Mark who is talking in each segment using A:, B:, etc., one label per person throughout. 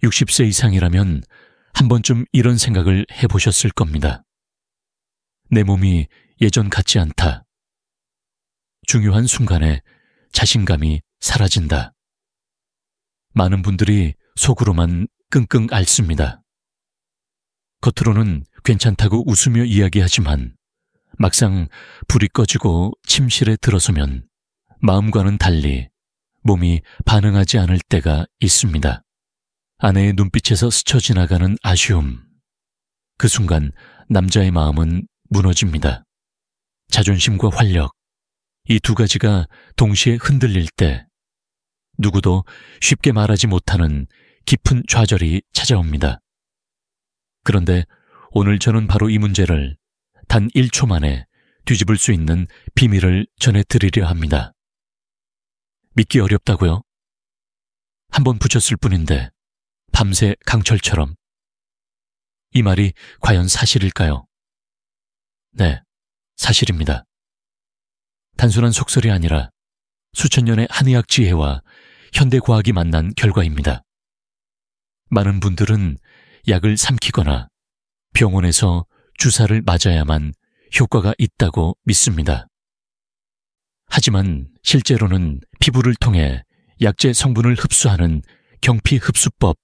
A: 60세 이상이라면 한 번쯤 이런 생각을 해보셨을 겁니다. 내 몸이 예전 같지 않다. 중요한 순간에 자신감이 사라진다. 많은 분들이 속으로만 끙끙 앓습니다. 겉으로는 괜찮다고 웃으며 이야기하지만 막상 불이 꺼지고 침실에 들어서면 마음과는 달리 몸이 반응하지 않을 때가 있습니다. 아내의 눈빛에서 스쳐 지나가는 아쉬움. 그 순간 남자의 마음은 무너집니다. 자존심과 활력, 이 두 가지가 동시에 흔들릴 때 누구도 쉽게 말하지 못하는 깊은 좌절이 찾아옵니다. 그런데 오늘 저는 바로 이 문제를 단 1초 만에 뒤집을 수 있는 비밀을 전해드리려 합니다. 믿기 어렵다고요? 한번 붙였을 뿐인데 밤새 강철처럼. 이 말이 과연 사실일까요? 네, 사실입니다. 단순한 속설이 아니라 수천 년의 한의학 지혜와 현대과학이 만난 결과입니다. 많은 분들은 약을 삼키거나 병원에서 주사를 맞아야만 효과가 있다고 믿습니다. 하지만 실제로는 피부를 통해 약재 성분을 흡수하는 경피 흡수법,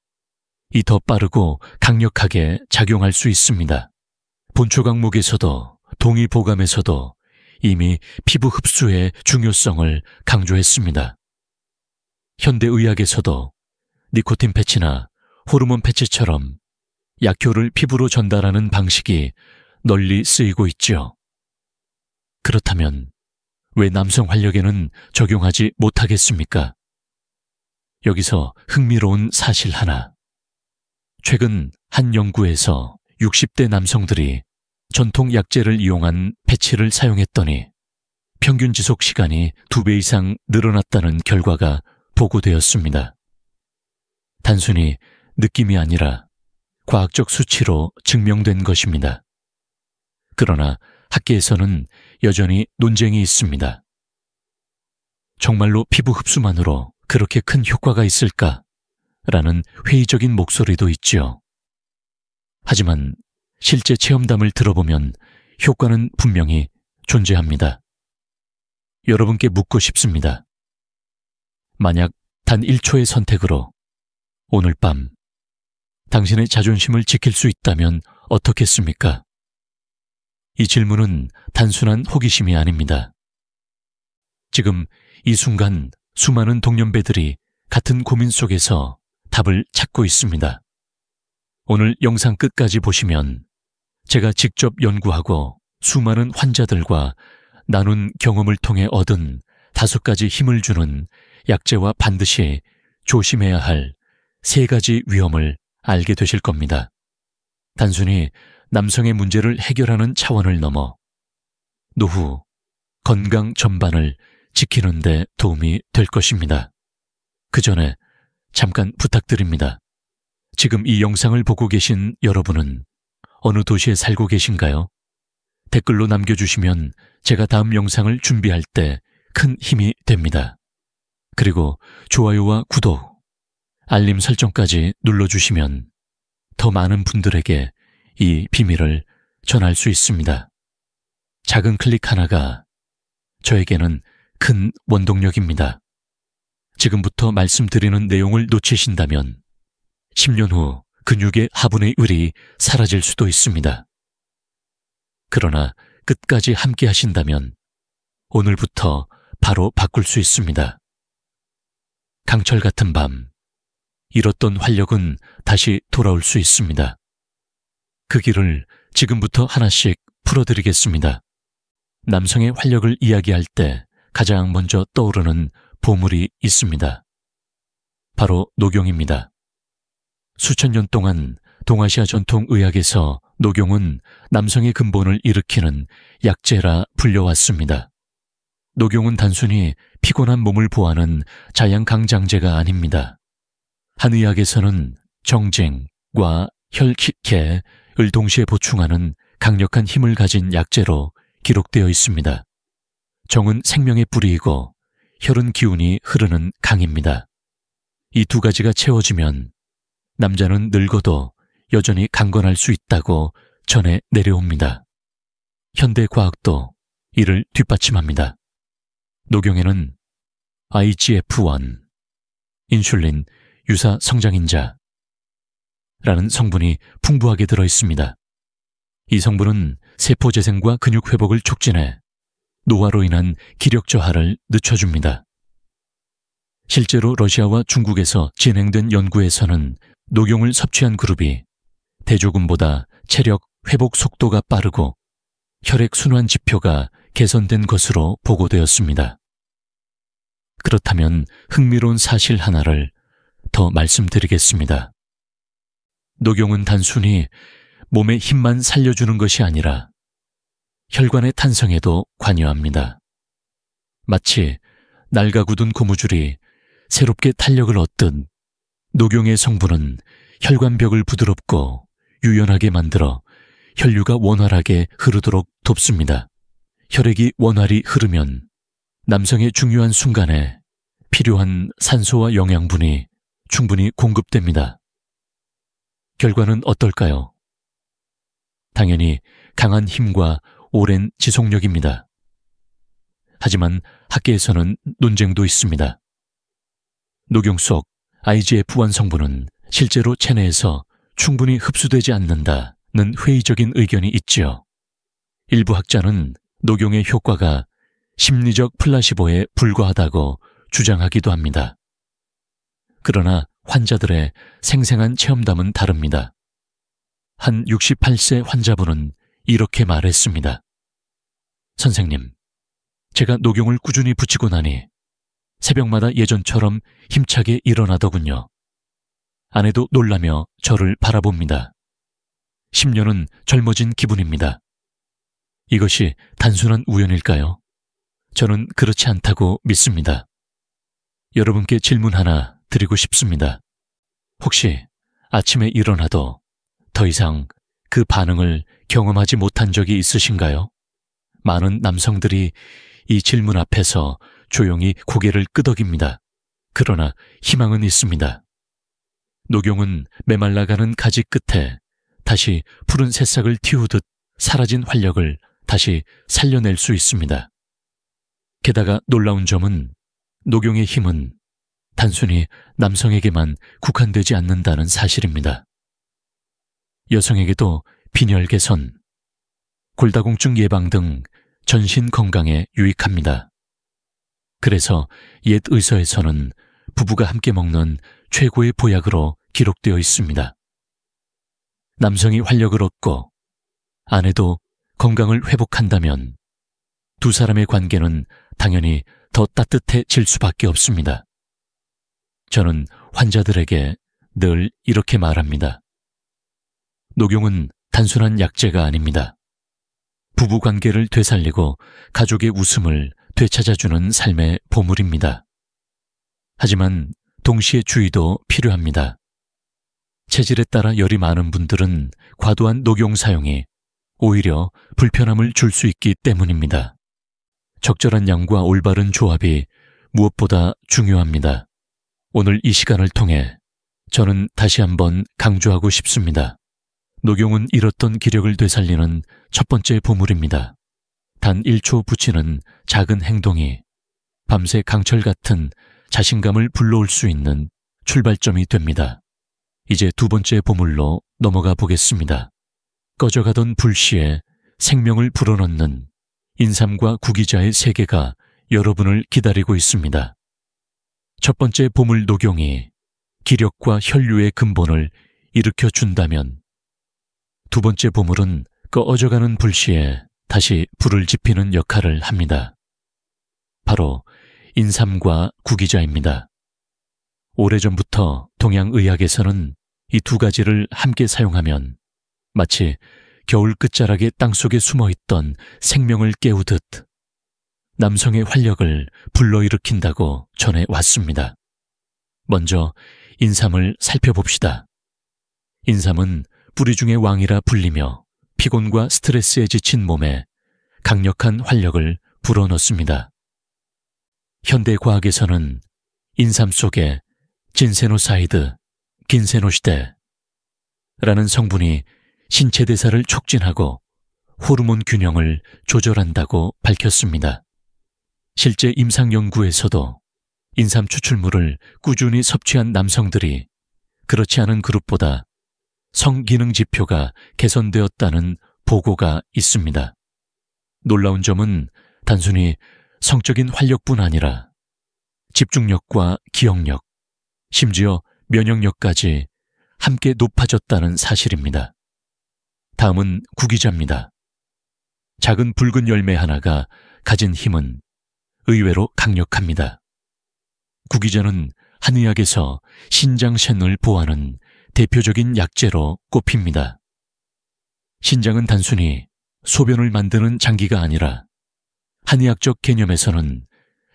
A: 이 더 빠르고 강력하게 작용할 수 있습니다. 본초 강목에서도 동의보감에서도 이미 피부 흡수의 중요성을 강조했습니다. 현대의학에서도 니코틴 패치나 호르몬 패치처럼 약효를 피부로 전달하는 방식이 널리 쓰이고 있죠. 그렇다면 왜 남성 활력에는 적용하지 못하겠습니까? 여기서 흥미로운 사실 하나. 최근 한 연구에서 60대 남성들이 전통 약재를 이용한 패치를 사용했더니 평균 지속 시간이 2배 이상 늘어났다는 결과가 보고되었습니다. 단순히 느낌이 아니라 과학적 수치로 증명된 것입니다. 그러나 학계에서는 여전히 논쟁이 있습니다. 정말로 피부 흡수만으로 그렇게 큰 효과가 있을까? 라는 회의적인 목소리도 있지요. 하지만 실제 체험담을 들어보면 효과는 분명히 존재합니다. 여러분께 묻고 싶습니다. 만약 단 1초의 선택으로 오늘 밤 당신의 자존심을 지킬 수 있다면 어떻겠습니까? 이 질문은 단순한 호기심이 아닙니다. 지금 이 순간 수많은 동년배들이 같은 고민 속에서 답을 찾고 있습니다. 오늘 영상 끝까지 보시면 제가 직접 연구하고 수많은 환자들과 나눈 경험을 통해 얻은 5가지 힘을 주는 약재와 반드시 조심해야 할 3가지 위험을 알게 되실 겁니다. 단순히 남성의 문제를 해결하는 차원을 넘어 노후, 건강 전반을 지키는 데 도움이 될 것입니다. 그 전에 잠깐 부탁드립니다. 지금 이 영상을 보고 계신 여러분은 어느 도시에 살고 계신가요? 댓글로 남겨주시면 제가 다음 영상을 준비할 때 큰 힘이 됩니다. 그리고 좋아요와 구독, 알림 설정까지 눌러주시면 더 많은 분들에게 이 비밀을 전할 수 있습니다. 작은 클릭 하나가 저에게는 큰 원동력입니다. 지금부터 말씀드리는 내용을 놓치신다면 10년 후 근육의 하분의 을이 사라질 수도 있습니다. 그러나 끝까지 함께 하신다면 오늘부터 바로 바꿀 수 있습니다. 강철 같은 밤, 잃었던 활력은 다시 돌아올 수 있습니다. 그 길을 지금부터 하나씩 풀어드리겠습니다. 남성의 활력을 이야기할 때 가장 먼저 떠오르는 보물이 있습니다. 바로 녹용입니다. 수천 년 동안 동아시아 전통의학에서 녹용은 남성의 근본을 일으키는 약재라 불려왔습니다. 녹용은 단순히 피곤한 몸을 보하는 자양강장제가 아닙니다. 한의학에서는 정쟁과 혈기를 동시에 보충하는 강력한 힘을 가진 약재로 기록되어 있습니다. 정은 생명의 뿌리이고 혈은 기운이 흐르는 강입니다. 이 2가지가 채워지면 남자는 늙어도 여전히 강건할 수 있다고 전해 내려옵니다. 현대 과학도 이를 뒷받침합니다. 녹용에는 IGF-1, 인슐린 유사 성장인자 라는 성분이 풍부하게 들어 있습니다. 이 성분은 세포 재생과 근육 회복을 촉진해 노화로 인한 기력 저하를 늦춰줍니다. 실제로 러시아와 중국에서 진행된 연구에서는 녹용을 섭취한 그룹이 대조군보다 체력 회복 속도가 빠르고 혈액 순환 지표가 개선된 것으로 보고되었습니다. 그렇다면 흥미로운 사실 하나를 더 말씀드리겠습니다. 녹용은 단순히 몸의 힘만 살려주는 것이 아니라 혈관의 탄성에도 관여합니다. 마치 낡아궂은 고무줄이 새롭게 탄력을 얻듯 녹용의 성분은 혈관벽을 부드럽고 유연하게 만들어 혈류가 원활하게 흐르도록 돕습니다. 혈액이 원활히 흐르면 남성의 중요한 순간에 필요한 산소와 영양분이 충분히 공급됩니다. 결과는 어떨까요? 당연히 강한 힘과 오랜 지속력입니다. 하지만 학계에서는 논쟁도 있습니다. 녹용 속 IGF-1 성분은 실제로 체내에서 충분히 흡수되지 않는다는 회의적인 의견이 있지요. 일부 학자는 녹용의 효과가 심리적 플라시보에 불과하다고 주장하기도 합니다. 그러나 환자들의 생생한 체험담은 다릅니다. 한 68세 환자분은 이렇게 말했습니다. 선생님, 제가 녹용을 꾸준히 붙이고 나니 새벽마다 예전처럼 힘차게 일어나더군요. 아내도 놀라며 저를 바라봅니다. 10년은 젊어진 기분입니다. 이것이 단순한 우연일까요? 저는 그렇지 않다고 믿습니다. 여러분께 질문 하나 드리고 싶습니다. 혹시 아침에 일어나도 더 이상 그 반응을 경험하지 못한 적이 있으신가요? 많은 남성들이 이 질문 앞에서 조용히 고개를 끄덕입니다. 그러나 희망은 있습니다. 녹용은 메말라가는 가지 끝에 다시 푸른 새싹을 틔우듯 사라진 활력을 다시 살려낼 수 있습니다. 게다가 놀라운 점은 녹용의 힘은 단순히 남성에게만 국한되지 않는다는 사실입니다. 여성에게도 빈혈 개선, 골다공증 예방 등 전신 건강에 유익합니다. 그래서 옛 의서에서는 부부가 함께 먹는 최고의 보약으로 기록되어 있습니다. 남성이 활력을 얻고 아내도 건강을 회복한다면 두 사람의 관계는 당연히 더 따뜻해질 수밖에 없습니다. 저는 환자들에게 늘 이렇게 말합니다. 녹용은 단순한 약재가 아닙니다. 부부 관계를 되살리고 가족의 웃음을 되찾아주는 삶의 보물입니다. 하지만 동시에 주의도 필요합니다. 체질에 따라 열이 많은 분들은 과도한 녹용 사용이 오히려 불편함을 줄 수 있기 때문입니다. 적절한 양과 올바른 조합이 무엇보다 중요합니다. 오늘 이 시간을 통해 저는 다시 한번 강조하고 싶습니다. 녹용은 잃었던 기력을 되살리는 첫 번째 보물입니다. 단 1초 붙이는 작은 행동이 밤새 강철 같은 자신감을 불러올 수 있는 출발점이 됩니다. 이제 두 번째 보물로 넘어가 보겠습니다. 꺼져가던 불씨에 생명을 불어넣는 인삼과 구기자의 세계가 여러분을 기다리고 있습니다. 첫 번째 보물 녹용이 기력과 혈류의 근본을 일으켜 준다면 두 번째 보물은 꺼져가는 불씨에 다시 불을 지피는 역할을 합니다. 바로 인삼과 구기자입니다. 오래전부터 동양의학에서는 이 두 가지를 함께 사용하면 마치 겨울 끝자락에 땅속에 숨어있던 생명을 깨우듯 남성의 활력을 불러일으킨다고 전해왔습니다. 먼저 인삼을 살펴봅시다. 인삼은 뿌리 중의 왕이라 불리며 피곤과 스트레스에 지친 몸에 강력한 활력을 불어넣습니다. 현대 과학에서는 인삼 속에 진세노사이드, 긴세노시데라는 성분이 신체 대사를 촉진하고 호르몬 균형을 조절한다고 밝혔습니다. 실제 임상 연구에서도 인삼 추출물을 꾸준히 섭취한 남성들이 그렇지 않은 그룹보다 성기능 지표가 개선되었다는 보고가 있습니다. 놀라운 점은 단순히 성적인 활력뿐 아니라 집중력과 기억력, 심지어 면역력까지 함께 높아졌다는 사실입니다. 다음은 구기자입니다. 작은 붉은 열매 하나가 가진 힘은 의외로 강력합니다. 구기자는 한의학에서 신장센을 보하는 대표적인 약재로 꼽힙니다. 신장은 단순히 소변을 만드는 장기가 아니라 한의학적 개념에서는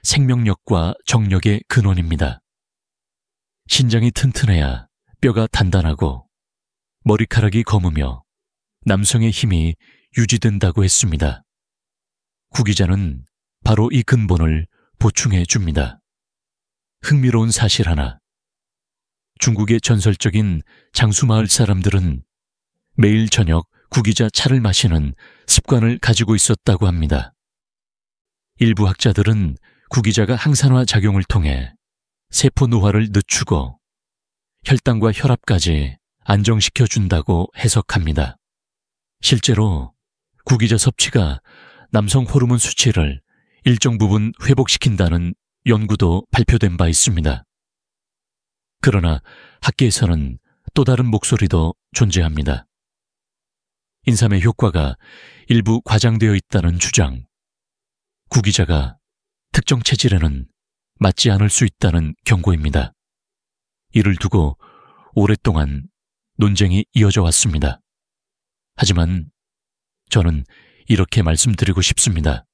A: 생명력과 정력의 근원입니다. 신장이 튼튼해야 뼈가 단단하고 머리카락이 검으며 남성의 힘이 유지된다고 했습니다. 구기자는 바로 이 근본을 보충해 줍니다. 흥미로운 사실 하나. 중국의 전설적인 장수마을 사람들은 매일 저녁 구기자 차를 마시는 습관을 가지고 있었다고 합니다. 일부 학자들은 구기자가 항산화 작용을 통해 세포 노화를 늦추고 혈당과 혈압까지 안정시켜 준다고 해석합니다. 실제로 구기자 섭취가 남성 호르몬 수치를 일정 부분 회복시킨다는 연구도 발표된 바 있습니다. 그러나 학계에서는 또 다른 목소리도 존재합니다. 인삼의 효과가 일부 과장되어 있다는 주장, 구기자가 특정 체질에는 맞지 않을 수 있다는 경고입니다. 이를 두고 오랫동안 논쟁이 이어져 왔습니다. 하지만 저는 이렇게 말씀드리고 싶습니다.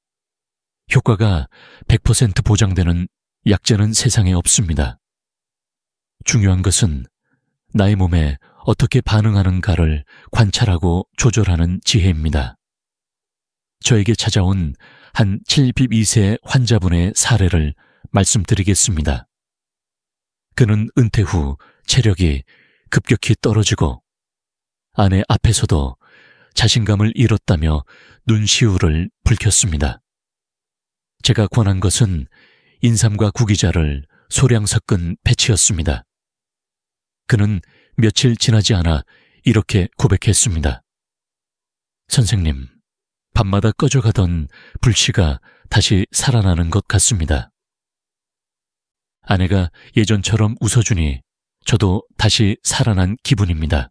A: 효과가 100% 보장되는 약재는 세상에 없습니다. 중요한 것은 나의 몸에 어떻게 반응하는가를 관찰하고 조절하는 지혜입니다. 저에게 찾아온 한 72세 환자분의 사례를 말씀드리겠습니다. 그는 은퇴 후 체력이 급격히 떨어지고 아내 앞에서도 자신감을 잃었다며 눈시울을 붉혔습니다. 제가 권한 것은 인삼과 구기자를 소량 섞은 패치였습니다. 그는 며칠 지나지 않아 이렇게 고백했습니다. 선생님, 밤마다 꺼져가던 불씨가 다시 살아나는 것 같습니다. 아내가 예전처럼 웃어주니 저도 다시 살아난 기분입니다.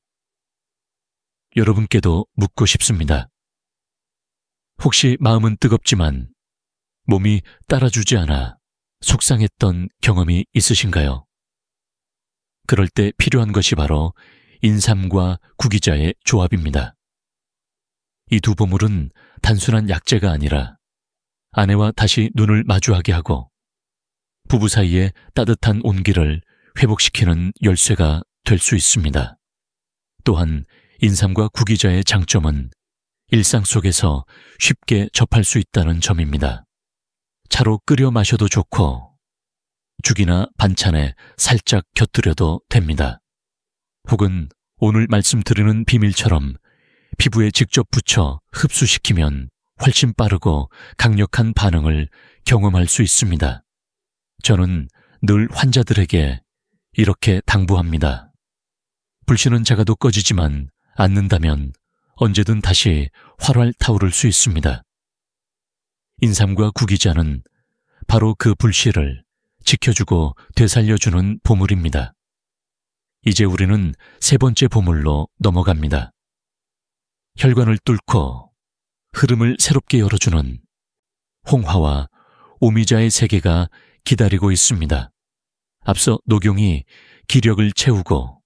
A: 여러분께도 묻고 싶습니다. 혹시 마음은 뜨겁지만 몸이 따라주지 않아 속상했던 경험이 있으신가요? 그럴 때 필요한 것이 바로 인삼과 구기자의 조합입니다. 이 두 보물은 단순한 약재가 아니라 아내와 다시 눈을 마주하게 하고 부부 사이의 따뜻한 온기를 회복시키는 열쇠가 될 수 있습니다. 또한 인삼과 구기자의 장점은 일상 속에서 쉽게 접할 수 있다는 점입니다. 차로 끓여 마셔도 좋고 죽이나 반찬에 살짝 곁들여도 됩니다. 혹은 오늘 말씀드리는 비밀처럼 피부에 직접 붙여 흡수시키면 훨씬 빠르고 강력한 반응을 경험할 수 있습니다. 저는 늘 환자들에게 이렇게 당부합니다. 불씨는 작아도 꺼지지만 않는다면 언제든 다시 활활 타오를 수 있습니다. 인삼과 구기자는 바로 그 불씨를 지켜주고 되살려주는 보물입니다. 이제 우리는 세 번째 보물로 넘어갑니다. 혈관을 뚫고 흐름을 새롭게 열어주는 홍화와 오미자의 세계가 기다리고 있습니다. 앞서 녹용이 기력을 채우고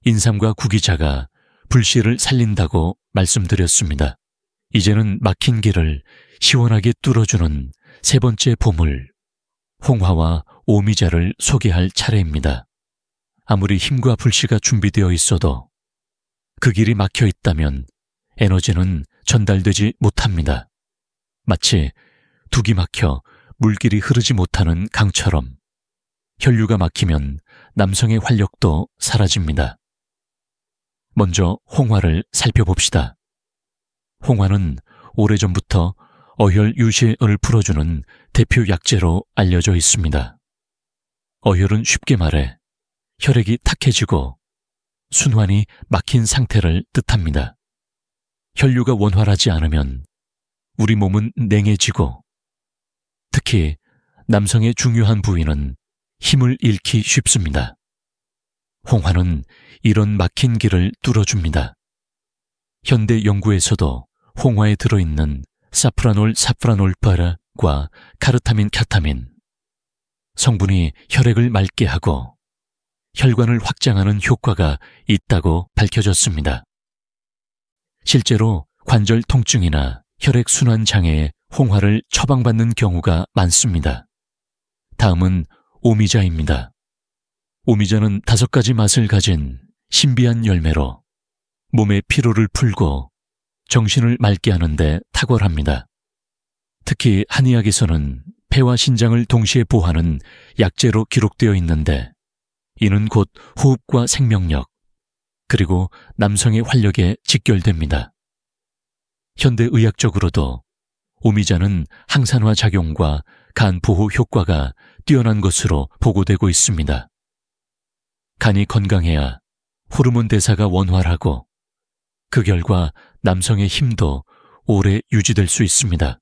A: 인삼과 구기자가 불씨를 살린다고 말씀드렸습니다. 이제는 막힌 길을 시원하게 뚫어주는 세 번째 보물, 홍화와 오미자를 소개할 차례입니다. 아무리 힘과 불씨가 준비되어 있어도 그 길이 막혀 있다면 에너지는 전달되지 못합니다. 마치 둑이 막혀 물길이 흐르지 못하는 강처럼 혈류가 막히면 남성의 활력도 사라집니다. 먼저 홍화를 살펴봅시다. 홍화는 오래전부터 어혈 유실을 풀어주는 대표 약재로 알려져 있습니다. 어혈은 쉽게 말해 혈액이 탁해지고 순환이 막힌 상태를 뜻합니다. 혈류가 원활하지 않으면 우리 몸은 냉해지고 특히 남성의 중요한 부위는 힘을 잃기 쉽습니다. 홍화는 이런 막힌 길을 뚫어줍니다. 현대 연구에서도 홍화에 들어있는 사프라놀/사프라놀바라과 카르타민, 캬타민 성분이 혈액을 맑게 하고 혈관을 확장하는 효과가 있다고 밝혀졌습니다. 실제로 관절 통증이나 혈액순환 장애에 홍화를 처방받는 경우가 많습니다. 다음은 오미자입니다. 오미자는 5가지 맛을 가진 신비한 열매로 몸의 피로를 풀고 정신을 맑게 하는데 탁월합니다. 특히 한의학에서는 폐와 신장을 동시에 보호하는 약재로 기록되어 있는데 이는 곧 호흡과 생명력, 그리고 남성의 활력에 직결됩니다. 현대의학적으로도 오미자는 항산화 작용과 간 보호 효과가 뛰어난 것으로 보고되고 있습니다. 간이 건강해야 호르몬 대사가 원활하고 그 결과 남성의 힘도 오래 유지될 수 있습니다.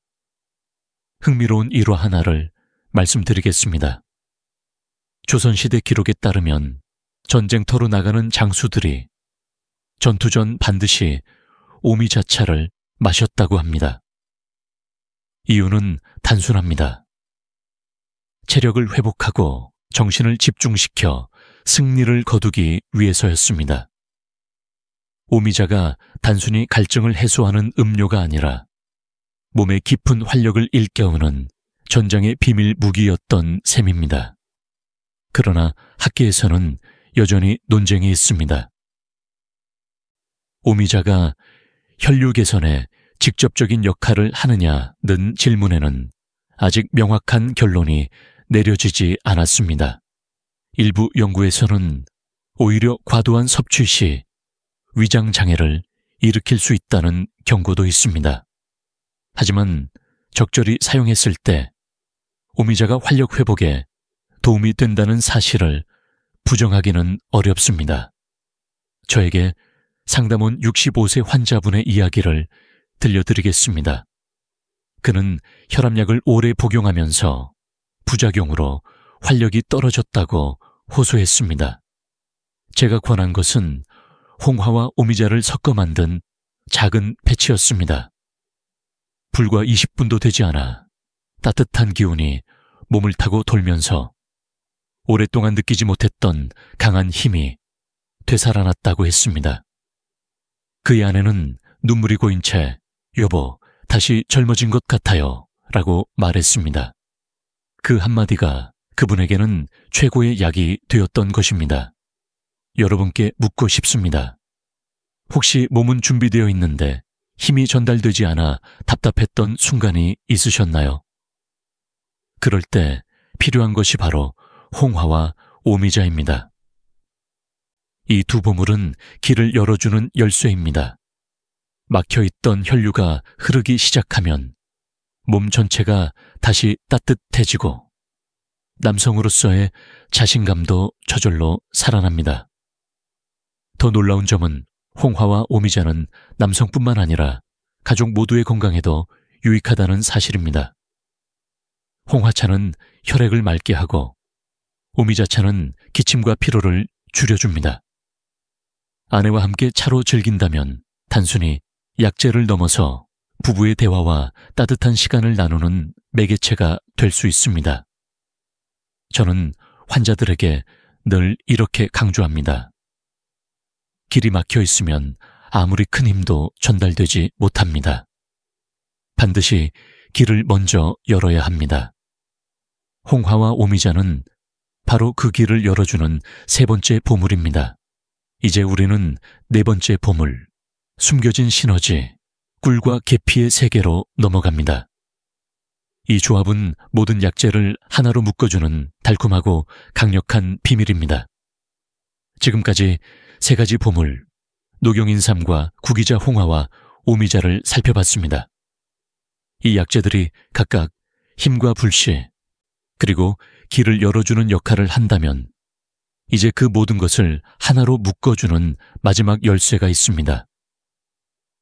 A: 흥미로운 일화 하나를 말씀드리겠습니다. 조선시대 기록에 따르면 전쟁터로 나가는 장수들이 전투 전 반드시 오미자차를 마셨다고 합니다. 이유는 단순합니다. 체력을 회복하고 정신을 집중시켜 승리를 거두기 위해서였습니다. 오미자가 단순히 갈증을 해소하는 음료가 아니라 몸의 깊은 활력을 일깨우는 전장의 비밀 무기였던 셈입니다. 그러나 학계에서는 여전히 논쟁이 있습니다. 오미자가 혈류 개선에 직접적인 역할을 하느냐는 질문에는 아직 명확한 결론이 내려지지 않았습니다. 일부 연구에서는 오히려 과도한 섭취 시 위장장애를 일으킬 수 있다는 경고도 있습니다. 하지만 적절히 사용했을 때 오미자가 활력 회복에 도움이 된다는 사실을 부정하기는 어렵습니다. 저에게 상담 온 65세 환자분의 이야기를 들려드리겠습니다. 그는 혈압약을 오래 복용하면서 부작용으로 활력이 떨어졌다고 호소했습니다. 제가 권한 것은 홍화와 오미자를 섞어 만든 작은 패치였습니다. 불과 20분도 되지 않아 따뜻한 기운이 몸을 타고 돌면서 오랫동안 느끼지 못했던 강한 힘이 되살아났다고 했습니다. 그의 아내는 눈물이 고인 채 "여보, 다시 젊어진 것 같아요" 라고 말했습니다. 그 한마디가 그분에게는 최고의 약이 되었던 것입니다. 여러분께 묻고 싶습니다. 혹시 몸은 준비되어 있는데 힘이 전달되지 않아 답답했던 순간이 있으셨나요? 그럴 때 필요한 것이 바로 홍화와 오미자입니다. 이 두 보물은 길을 열어주는 열쇠입니다. 막혀있던 혈류가 흐르기 시작하면 몸 전체가 다시 따뜻해지고 남성으로서의 자신감도 저절로 살아납니다. 더 놀라운 점은 홍화와 오미자는 남성뿐만 아니라 가족 모두의 건강에도 유익하다는 사실입니다. 홍화차는 혈액을 맑게 하고 오미자차는 기침과 피로를 줄여줍니다. 아내와 함께 차로 즐긴다면 단순히 약재를 넘어서 부부의 대화와 따뜻한 시간을 나누는 매개체가 될 수 있습니다. 저는 환자들에게 늘 이렇게 강조합니다. 길이 막혀 있으면 아무리 큰 힘도 전달되지 못합니다. 반드시 길을 먼저 열어야 합니다. 홍화와 오미자는 바로 그 길을 열어주는 세 번째 보물입니다. 이제 우리는 네 번째 보물, 숨겨진 시너지, 꿀과 계피의 세계로 넘어갑니다. 이 조합은 모든 약재를 하나로 묶어주는 달콤하고 강력한 비밀입니다. 지금까지 세 가지 보물, 녹용인삼과 구기자 홍화와 오미자를 살펴봤습니다. 이 약재들이 각각 힘과 불씨, 그리고 길을 열어주는 역할을 한다면 이제 그 모든 것을 하나로 묶어주는 마지막 열쇠가 있습니다.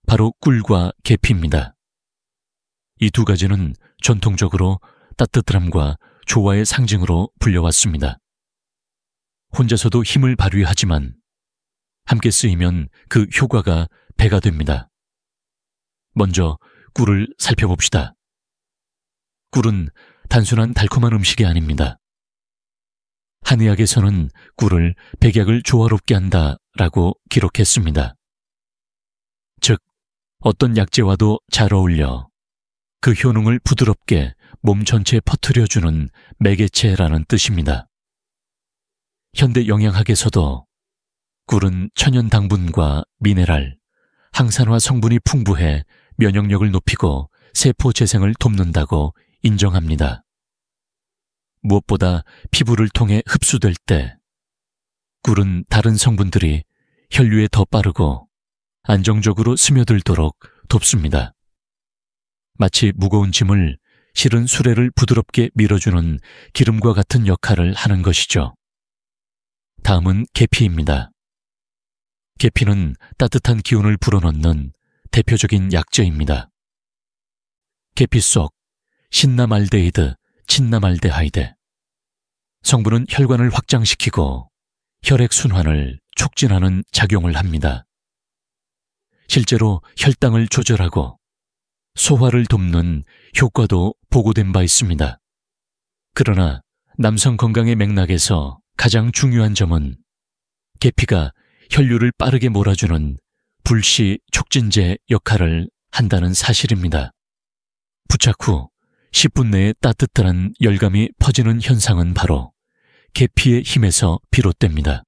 A: 바로 꿀과 계피입니다. 이 두 가지는 전통적으로 따뜻함과 조화의 상징으로 불려왔습니다. 혼자서도 힘을 발휘하지만 함께 쓰이면 그 효과가 배가 됩니다. 먼저 꿀을 살펴봅시다. 꿀은 단순한 달콤한 음식이 아닙니다. 한의학에서는 꿀을 백약을 조화롭게 한다라고 기록했습니다. 즉, 어떤 약재와도 잘 어울려 그 효능을 부드럽게 몸 전체에 퍼뜨려주는 매개체라는 뜻입니다. 현대 영양학에서도 꿀은 천연 당분과 미네랄, 항산화 성분이 풍부해 면역력을 높이고 세포 재생을 돕는다고 인정합니다. 무엇보다 피부를 통해 흡수될 때 꿀은 다른 성분들이 혈류에 더 빠르고 안정적으로 스며들도록 돕습니다. 마치 무거운 짐을 실은 수레를 부드럽게 밀어주는 기름과 같은 역할을 하는 것이죠. 다음은 계피입니다. 계피는 따뜻한 기운을 불어넣는 대표적인 약재입니다. 계피 속 신나말데히드, 친나말데하이드. 성분은 혈관을 확장시키고 혈액 순환을 촉진하는 작용을 합니다. 실제로 혈당을 조절하고 소화를 돕는 효과도 보고된 바 있습니다. 그러나 남성 건강의 맥락에서 가장 중요한 점은 계피가 혈류를 빠르게 몰아주는 불씨 촉진제 역할을 한다는 사실입니다. 부착 후 10분 내에 따뜻한 열감이 퍼지는 현상은 바로 계피의 힘에서 비롯됩니다.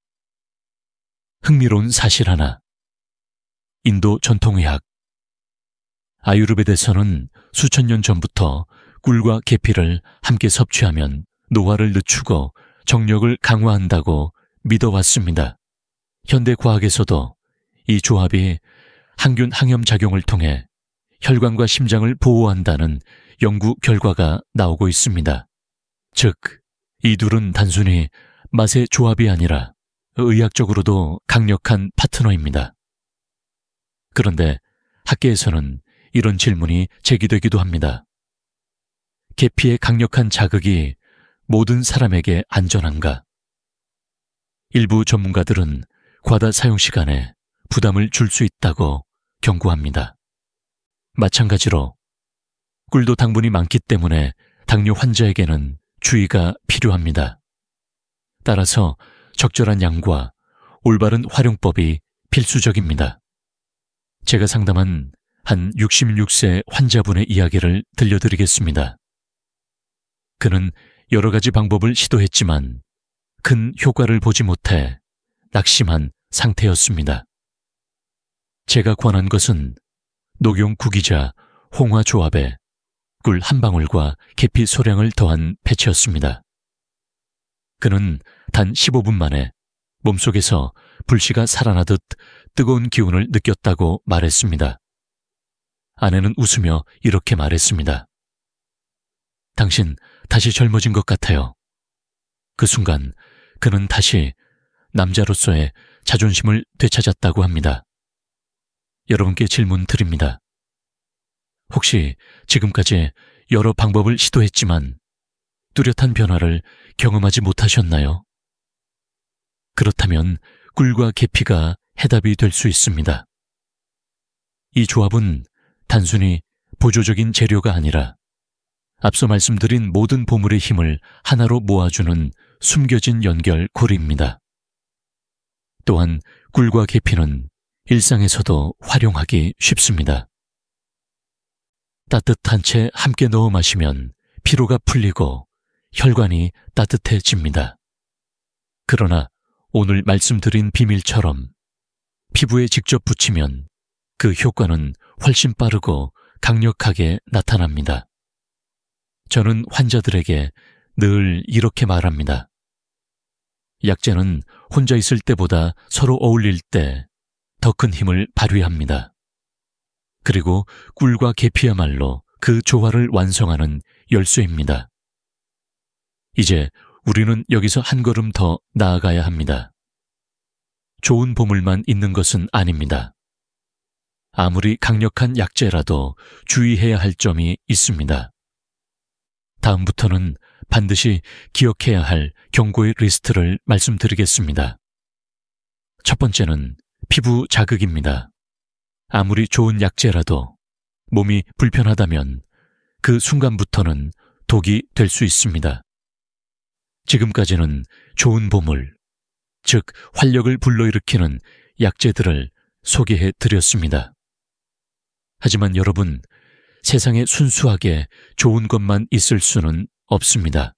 A: 흥미로운 사실 하나. 인도 전통의학 아유르베드에서는 수천 년 전부터 꿀과 계피를 함께 섭취하면 노화를 늦추고 정력을 강화한다고 믿어왔습니다. 현대 과학에서도 이 조합이 항균 항염 작용을 통해 혈관과 심장을 보호한다는 연구 결과가 나오고 있습니다. 즉, 이 둘은 단순히 맛의 조합이 아니라 의학적으로도 강력한 파트너입니다. 그런데 학계에서는 이런 질문이 제기되기도 합니다. 계피의 강력한 자극이 모든 사람에게 안전한가? 일부 전문가들은 과다 사용 시간에 부담을 줄 수 있다고 경고합니다. 마찬가지로 꿀도 당분이 많기 때문에 당뇨 환자에게는 주의가 필요합니다. 따라서 적절한 양과 올바른 활용법이 필수적입니다. 제가 상담한 한 66세 환자분의 이야기를 들려드리겠습니다. 그는 여러 가지 방법을 시도했지만 큰 효과를 보지 못해 낙심한 상태였습니다. 제가 권한 것은 녹용 구기자 홍화 조합에 꿀 한 방울과 계피 소량을 더한 패치였습니다. 그는 단 15분 만에 몸속에서 불씨가 살아나듯 뜨거운 기운을 느꼈다고 말했습니다. 아내는 웃으며 이렇게 말했습니다. 당신 다시 젊어진 것 같아요. 그 순간 그는 다시 남자로서의 자존심을 되찾았다고 합니다. 여러분께 질문 드립니다. 혹시 지금까지 여러 방법을 시도했지만 뚜렷한 변화를 경험하지 못하셨나요? 그렇다면 꿀과 계피가 해답이 될 수 있습니다. 이 조합은 단순히 보조적인 재료가 아니라 앞서 말씀드린 모든 보물의 힘을 하나로 모아주는 숨겨진 연결고리입니다. 또한 꿀과 계피는 일상에서도 활용하기 쉽습니다. 따뜻한 채 함께 넣어 마시면 피로가 풀리고 혈관이 따뜻해집니다. 그러나 오늘 말씀드린 비밀처럼 피부에 직접 붙이면 그 효과는 훨씬 빠르고 강력하게 나타납니다. 저는 환자들에게 늘 이렇게 말합니다. 약재는 혼자 있을 때보다 서로 어울릴 때 더 큰 힘을 발휘합니다. 그리고 꿀과 계피야말로 그 조화를 완성하는 열쇠입니다. 이제 우리는 여기서 한 걸음 더 나아가야 합니다. 좋은 보물만 있는 것은 아닙니다. 아무리 강력한 약재라도 주의해야 할 점이 있습니다. 다음부터는 반드시 기억해야 할 경고의 리스트를 말씀드리겠습니다. 첫 번째는 피부 자극입니다. 아무리 좋은 약재라도 몸이 불편하다면 그 순간부터는 독이 될 수 있습니다. 지금까지는 좋은 보물, 즉 활력을 불러일으키는 약재들을 소개해 드렸습니다. 하지만 여러분, 세상에 순수하게 좋은 것만 있을 수는 없습니다.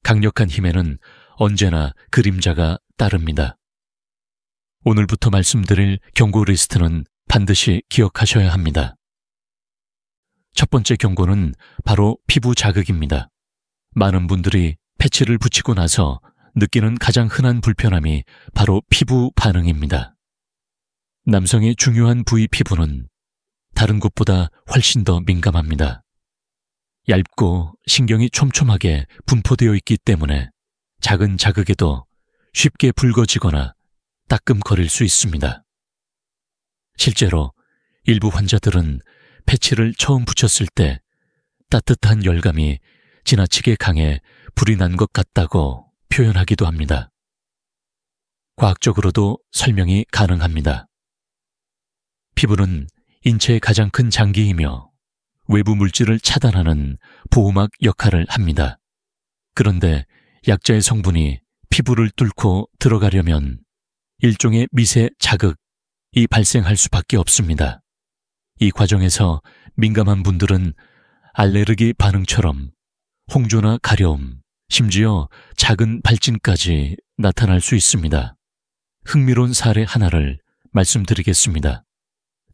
A: 강력한 힘에는 언제나 그림자가 따릅니다. 오늘부터 말씀드릴 경고 리스트는 반드시 기억하셔야 합니다. 첫 번째 경고는 바로 피부 자극입니다. 많은 분들이 패치를 붙이고 나서 느끼는 가장 흔한 불편함이 바로 피부 반응입니다. 남성의 중요한 부위 피부는 다른 곳보다 훨씬 더 민감합니다. 얇고 신경이 촘촘하게 분포되어 있기 때문에 작은 자극에도 쉽게 붉어지거나 따끔거릴 수 있습니다. 실제로 일부 환자들은 패치를 처음 붙였을 때 따뜻한 열감이 지나치게 강해 불이 난 것 같다고 표현하기도 합니다. 과학적으로도 설명이 가능합니다. 피부는 인체의 가장 큰 장기이며 외부 물질을 차단하는 보호막 역할을 합니다. 그런데 약자의 성분이 피부를 뚫고 들어가려면 일종의 미세 자극이 발생할 수밖에 없습니다. 이 과정에서 민감한 분들은 알레르기 반응처럼 홍조나 가려움, 심지어 작은 발진까지 나타날 수 있습니다. 흥미로운 사례 하나를 말씀드리겠습니다.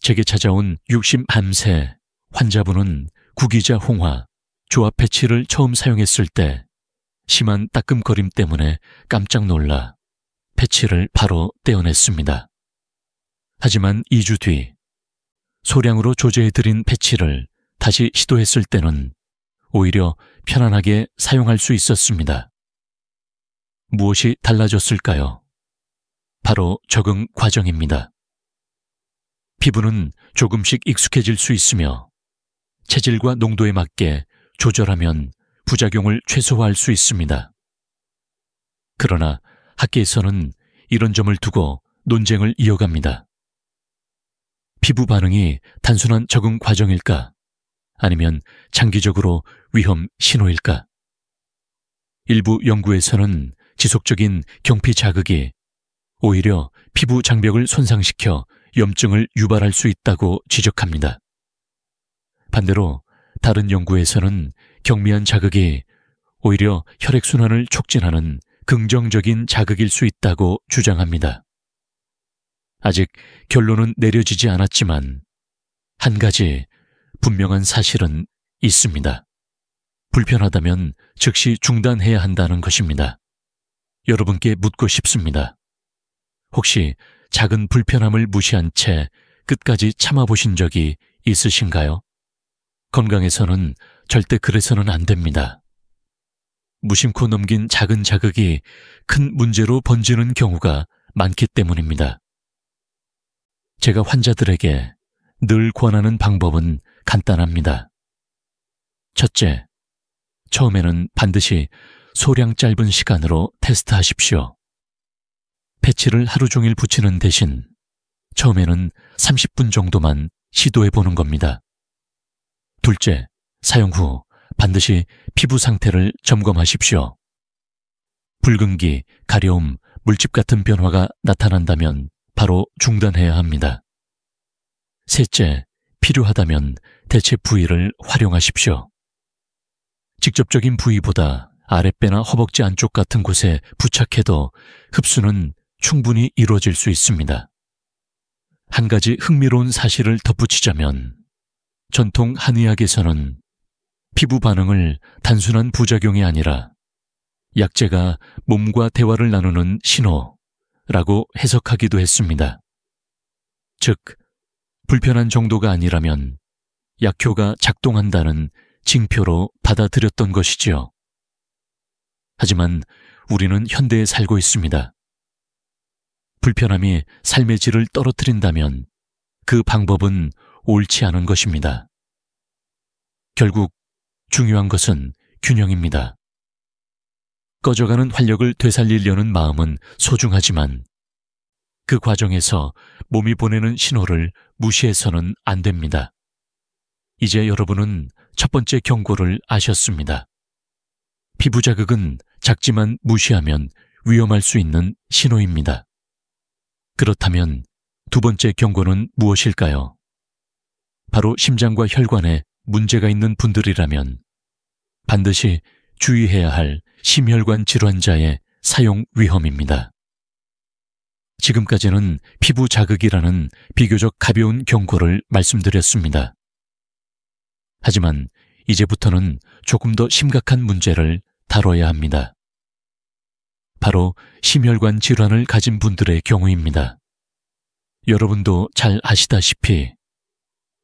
A: 제게 찾아온 63세 환자분은 구기자 홍화, 조합 패치를 처음 사용했을 때 심한 따끔거림 때문에 깜짝 놀라 패치를 바로 떼어냈습니다. 하지만 2주 뒤 소량으로 조제해드린 패치를 다시 시도했을 때는 오히려 편안하게 사용할 수 있었습니다. 무엇이 달라졌을까요? 바로 적응 과정입니다. 피부는 조금씩 익숙해질 수 있으며 체질과 농도에 맞게 조절하면 부작용을 최소화할 수 있습니다. 그러나 학계에서는 이런 점을 두고 논쟁을 이어갑니다. 피부 반응이 단순한 적응 과정일까? 아니면 장기적으로 위험 신호일까? 일부 연구에서는 지속적인 경피 자극이 오히려 피부 장벽을 손상시켜 염증을 유발할 수 있다고 지적합니다. 반대로 다른 연구에서는 경미한 자극이 오히려 혈액순환을 촉진하는 긍정적인 자극일 수 있다고 주장합니다. 아직 결론은 내려지지 않았지만 한 가지 분명한 사실은 있습니다. 불편하다면 즉시 중단해야 한다는 것입니다. 여러분께 묻고 싶습니다. 혹시 작은 불편함을 무시한 채 끝까지 참아보신 적이 있으신가요? 건강에서는 절대 그래서는 안 됩니다. 무심코 넘긴 작은 자극이 큰 문제로 번지는 경우가 많기 때문입니다. 제가 환자들에게 늘 권하는 방법은 간단합니다. 첫째, 처음에는 반드시 소량 짧은 시간으로 테스트하십시오. 패치를 하루 종일 붙이는 대신 처음에는 30분 정도만 시도해보는 겁니다. 둘째, 사용 후 반드시 피부 상태를 점검하십시오. 붉은기, 가려움, 물집 같은 변화가 나타난다면 바로 중단해야 합니다. 셋째, 필요하다면 대체 부위를 활용하십시오. 직접적인 부위보다 아랫배나 허벅지 안쪽 같은 곳에 부착해도 흡수는 충분히 이루어질 수 있습니다. 한 가지 흥미로운 사실을 덧붙이자면 전통 한의학에서는 피부 반응을 단순한 부작용이 아니라 약재가 몸과 대화를 나누는 신호라고 해석하기도 했습니다. 즉, 불편한 정도가 아니라면 약효가 작동한다는 징표로 받아들였던 것이지요. 하지만 우리는 현대에 살고 있습니다. 불편함이 삶의 질을 떨어뜨린다면 그 방법은 옳지 않은 것입니다. 결국 중요한 것은 균형입니다. 꺼져가는 활력을 되살리려는 마음은 소중하지만 그 과정에서 몸이 보내는 신호를 무시해서는 안 됩니다. 이제 여러분은 첫 번째 경고를 아셨습니다. 피부 자극은 작지만 무시하면 위험할 수 있는 신호입니다. 그렇다면 두 번째 경고는 무엇일까요? 바로 심장과 혈관에 문제가 있는 분들이라면 반드시 주의해야 할 심혈관 질환자의 사용 위험입니다. 지금까지는 피부 자극이라는 비교적 가벼운 경고를 말씀드렸습니다. 하지만 이제부터는 조금 더 심각한 문제를 다뤄야 합니다. 바로 심혈관 질환을 가진 분들의 경우입니다. 여러분도 잘 아시다시피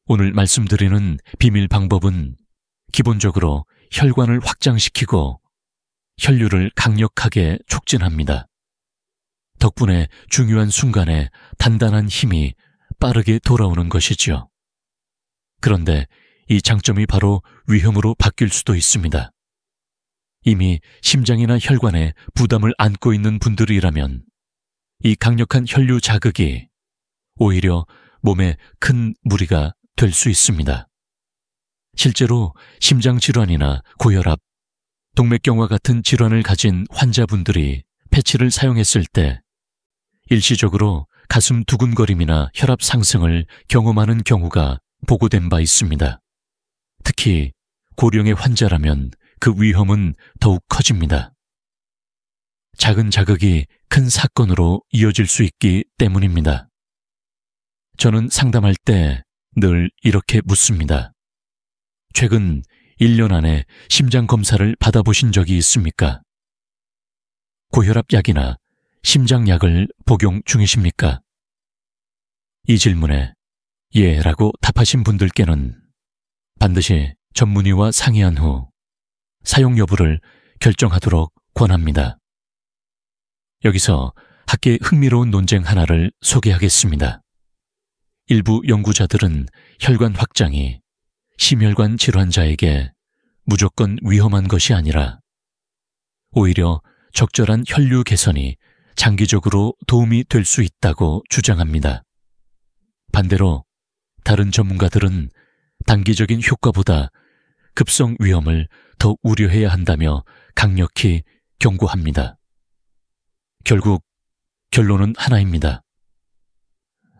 A: 오늘 말씀드리는 비밀 방법은 기본적으로 혈관을 확장시키고 혈류를 강력하게 촉진합니다. 덕분에 중요한 순간에 단단한 힘이 빠르게 돌아오는 것이지요. 그런데 이 장점이 바로 위험으로 바뀔 수도 있습니다. 이미 심장이나 혈관에 부담을 안고 있는 분들이라면 이 강력한 혈류 자극이 오히려 몸에 큰 무리가 될 수 있습니다. 실제로 심장질환이나 고혈압, 동맥경화 같은 질환을 가진 환자분들이 패치를 사용했을 때 일시적으로 가슴 두근거림이나 혈압 상승을 경험하는 경우가 보고된 바 있습니다. 특히 고령의 환자라면 그 위험은 더욱 커집니다. 작은 자극이 큰 사건으로 이어질 수 있기 때문입니다. 저는 상담할 때 늘 이렇게 묻습니다. 최근 1년 안에 심장 검사를 받아보신 적이 있습니까? 고혈압 약이나 심장약을 복용 중이십니까? 이 질문에 예라고 답하신 분들께는 반드시 전문의와 상의한 후 사용 여부를 결정하도록 권합니다. 여기서 학계의 흥미로운 논쟁 하나를 소개하겠습니다. 일부 연구자들은 혈관 확장이 심혈관 질환자에게 무조건 위험한 것이 아니라 오히려 적절한 혈류 개선이 장기적으로 도움이 될 수 있다고 주장합니다. 반대로 다른 전문가들은 단기적인 효과보다 급성 위험을 더 우려해야 한다며 강력히 경고합니다. 결국 결론은 하나입니다.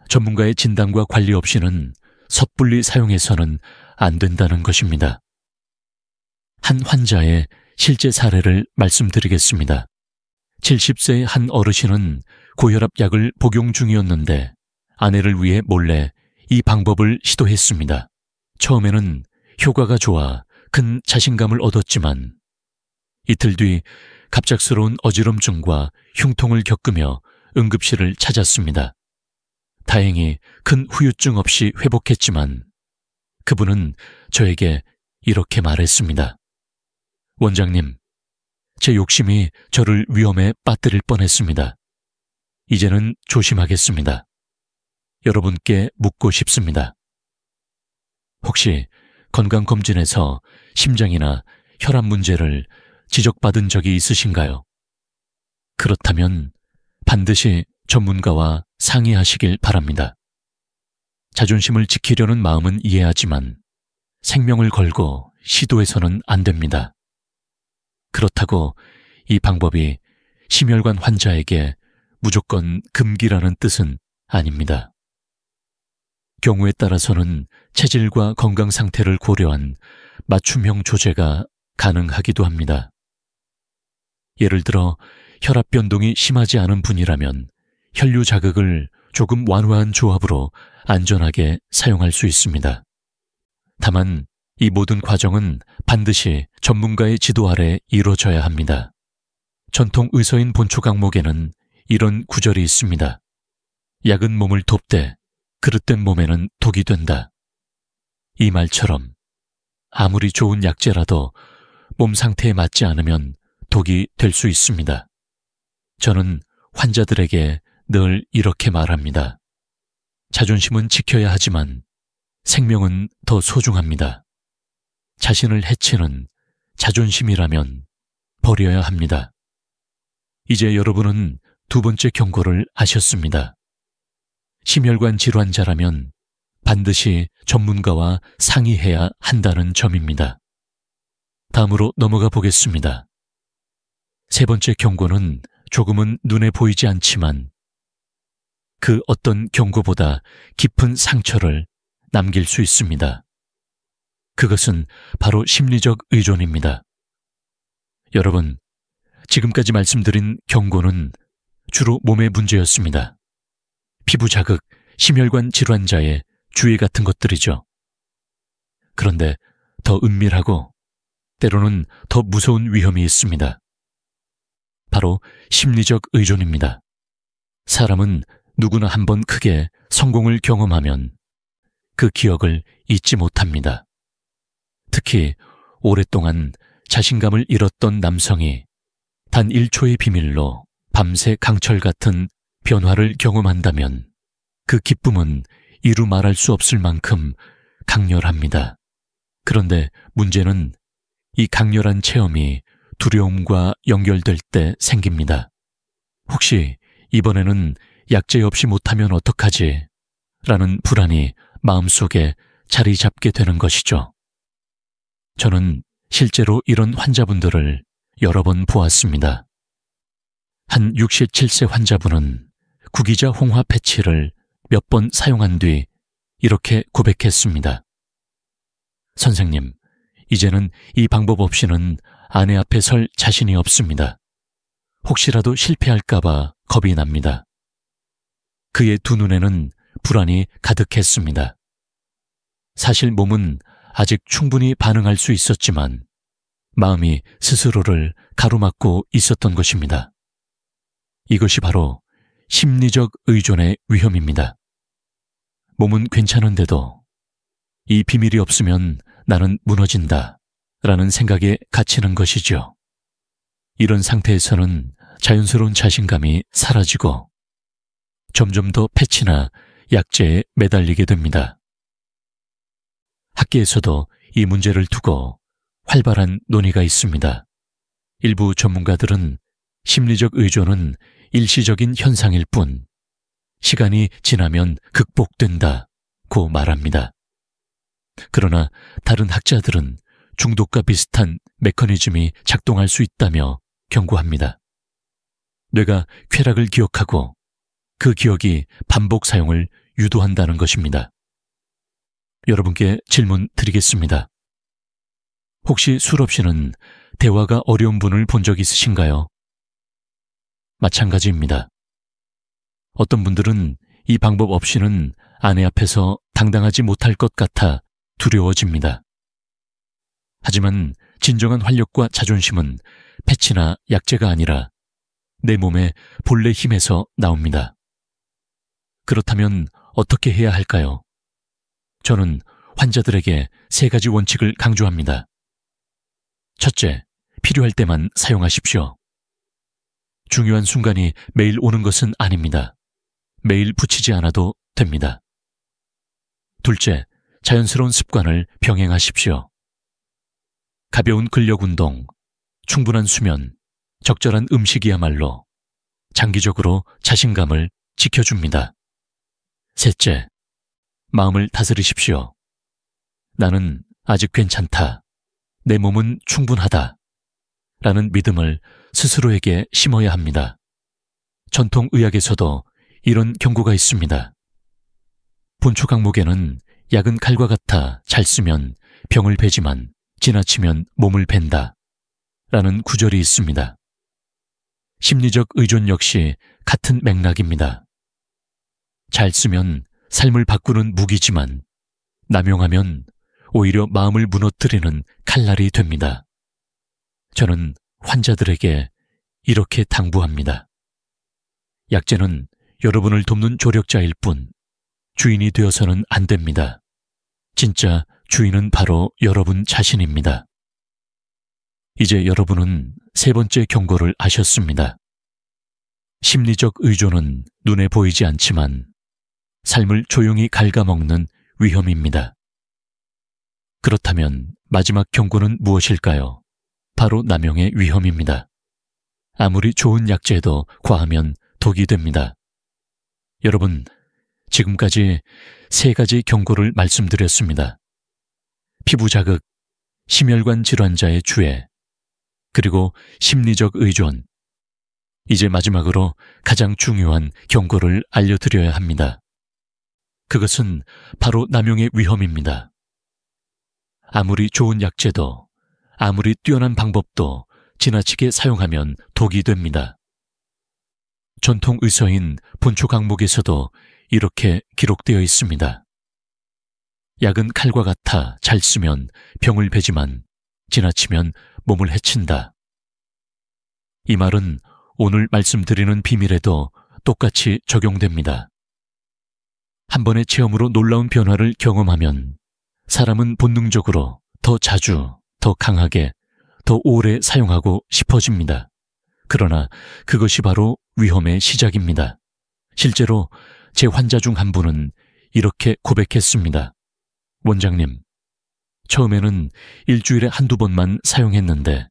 A: 전문가의 진단과 관리 없이는 섣불리 사용해서는 안 된다는 것입니다. 한 환자의 실제 사례를 말씀드리겠습니다. 70세의 한 어르신은 고혈압 약을 복용 중이었는데 아내를 위해 몰래 이 방법을 시도했습니다. 처음에는 효과가 좋아 큰 자신감을 얻었지만 이틀 뒤 갑작스러운 어지럼증과 흉통을 겪으며 응급실을 찾았습니다. 다행히 큰 후유증 없이 회복했지만 그분은 저에게 이렇게 말했습니다. 원장님, 제 욕심이 저를 위험에 빠뜨릴 뻔했습니다. 이제는 조심하겠습니다. 여러분께 묻고 싶습니다. 혹시 건강검진에서 심장이나 혈압 문제를 지적받은 적이 있으신가요? 그렇다면 반드시 전문가와 상의하시길 바랍니다. 자존심을 지키려는 마음은 이해하지만 생명을 걸고 시도해서는 안 됩니다. 그렇다고 이 방법이 심혈관 환자에게 무조건 금기라는 뜻은 아닙니다. 경우에 따라서는 체질과 건강 상태를 고려한 맞춤형 조제가 가능하기도 합니다. 예를 들어 혈압 변동이 심하지 않은 분이라면 혈류 자극을 조금 완화한 조합으로 안전하게 사용할 수 있습니다. 다만 이 모든 과정은 반드시 전문가의 지도 아래 이루어져야 합니다. 전통 의서인 본초 강목에는 이런 구절이 있습니다. 약은 몸을 돕되 그릇된 몸에는 독이 된다. 이 말처럼 아무리 좋은 약재라도 몸 상태에 맞지 않으면 독이 될 수 있습니다. 저는 환자들에게 늘 이렇게 말합니다. 자존심은 지켜야 하지만 생명은 더 소중합니다. 자신을 해치는 자존심이라면 버려야 합니다. 이제 여러분은 두 번째 경고를 아셨습니다. 심혈관 질환자라면 반드시 전문가와 상의해야 한다는 점입니다. 다음으로 넘어가 보겠습니다. 세 번째 경고는 조금은 눈에 보이지 않지만 그 어떤 경고보다 깊은 상처를 남길 수 있습니다. 그것은 바로 심리적 의존입니다. 여러분, 지금까지 말씀드린 경고는 주로 몸의 문제였습니다. 피부 자극, 심혈관 질환자의 주의 같은 것들이죠. 그런데 더 은밀하고 때로는 더 무서운 위험이 있습니다. 바로 심리적 의존입니다. 사람은 누구나 한번 크게 성공을 경험하면 그 기억을 잊지 못합니다. 특히 오랫동안 자신감을 잃었던 남성이 단 1초의 비밀로 밤새 강철 같은 변화를 경험한다면 그 기쁨은 이루 말할 수 없을 만큼 강렬합니다. 그런데 문제는 이 강렬한 체험이 두려움과 연결될 때 생깁니다. 혹시 이번에는 약재 없이 못하면 어떡하지? 라는 불안이 마음속에 자리 잡게 되는 것이죠. 저는 실제로 이런 환자분들을 여러 번 보았습니다. 한 67세 환자분은 구기자 홍화 패치를 몇 번 사용한 뒤 이렇게 고백했습니다. 선생님, 이제는 이 방법 없이는 아내 앞에 설 자신이 없습니다. 혹시라도 실패할까봐 겁이 납니다. 그의 두 눈에는 불안이 가득했습니다. 사실 몸은 아직 충분히 반응할 수 있었지만 마음이 스스로를 가로막고 있었던 것입니다. 이것이 바로 심리적 의존의 위험입니다. 몸은 괜찮은데도 이 비밀이 없으면 나는 무너진다 라는 생각에 갇히는 것이죠. 이런 상태에서는 자연스러운 자신감이 사라지고 점점 더 패치나 약재에 매달리게 됩니다. 학계에서도 이 문제를 두고 활발한 논의가 있습니다. 일부 전문가들은 심리적 의존은 일시적인 현상일 뿐 시간이 지나면 극복된다고 말합니다. 그러나 다른 학자들은 중독과 비슷한 메커니즘이 작동할 수 있다며 경고합니다. 뇌가 쾌락을 기억하고 그 기억이 반복 사용을 유도한다는 것입니다. 여러분께 질문 드리겠습니다. 혹시 술 없이는 대화가 어려운 분을 본 적 있으신가요? 마찬가지입니다. 어떤 분들은 이 방법 없이는 아내 앞에서 당당하지 못할 것 같아 두려워집니다. 하지만 진정한 활력과 자존심은 패치나 약재가 아니라 내 몸의 본래 힘에서 나옵니다. 그렇다면 어떻게 해야 할까요? 저는 환자들에게 3가지 원칙을 강조합니다. 첫째, 필요할 때만 사용하십시오. 중요한 순간이 매일 오는 것은 아닙니다. 매일 붙이지 않아도 됩니다. 둘째, 자연스러운 습관을 병행하십시오. 가벼운 근력 운동, 충분한 수면, 적절한 음식이야말로 장기적으로 자신감을 지켜줍니다. 셋째, 마음을 다스리십시오. 나는 아직 괜찮다. 내 몸은 충분하다. 라는 믿음을 스스로에게 심어야 합니다. 전통 의학에서도 이런 경고가 있습니다. 본초 강목에는 약은 칼과 같아 잘 쓰면 병을 베지만 지나치면 몸을 벤다. 라는 구절이 있습니다. 심리적 의존 역시 같은 맥락입니다. 잘 쓰면 삶을 바꾸는 무기지만 남용하면 오히려 마음을 무너뜨리는 칼날이 됩니다. 저는 환자들에게 이렇게 당부합니다. 약재는 여러분을 돕는 조력자일 뿐 주인이 되어서는 안 됩니다. 진짜 주인은 바로 여러분 자신입니다. 이제 여러분은 세 번째 경고를 아셨습니다. 심리적 의존은 눈에 보이지 않지만 삶을 조용히 갉아먹는 위험입니다. 그렇다면 마지막 경고는 무엇일까요? 바로 남용의 위험입니다. 아무리 좋은 약재도 과하면 독이 됩니다. 여러분, 지금까지 세 가지 경고를 말씀드렸습니다. 피부 자극, 심혈관 질환자의 주의, 그리고 심리적 의존. 이제 마지막으로 가장 중요한 경고를 알려드려야 합니다. 그것은 바로 남용의 위험입니다. 아무리 좋은 약재도, 아무리 뛰어난 방법도 지나치게 사용하면 독이 됩니다. 전통 의서인 본초 강목에서도 이렇게 기록되어 있습니다. 약은 칼과 같아 잘 쓰면 병을 베지만 지나치면 몸을 해친다. 이 말은 오늘 말씀드리는 비밀에도 똑같이 적용됩니다. 한 번의 체험으로 놀라운 변화를 경험하면 사람은 본능적으로 더 자주, 더 강하게, 더 오래 사용하고 싶어집니다. 그러나 그것이 바로 위험의 시작입니다. 실제로 제 환자 중 한 분은 이렇게 고백했습니다. 원장님, 처음에는 일주일에 한두 번만 사용했는데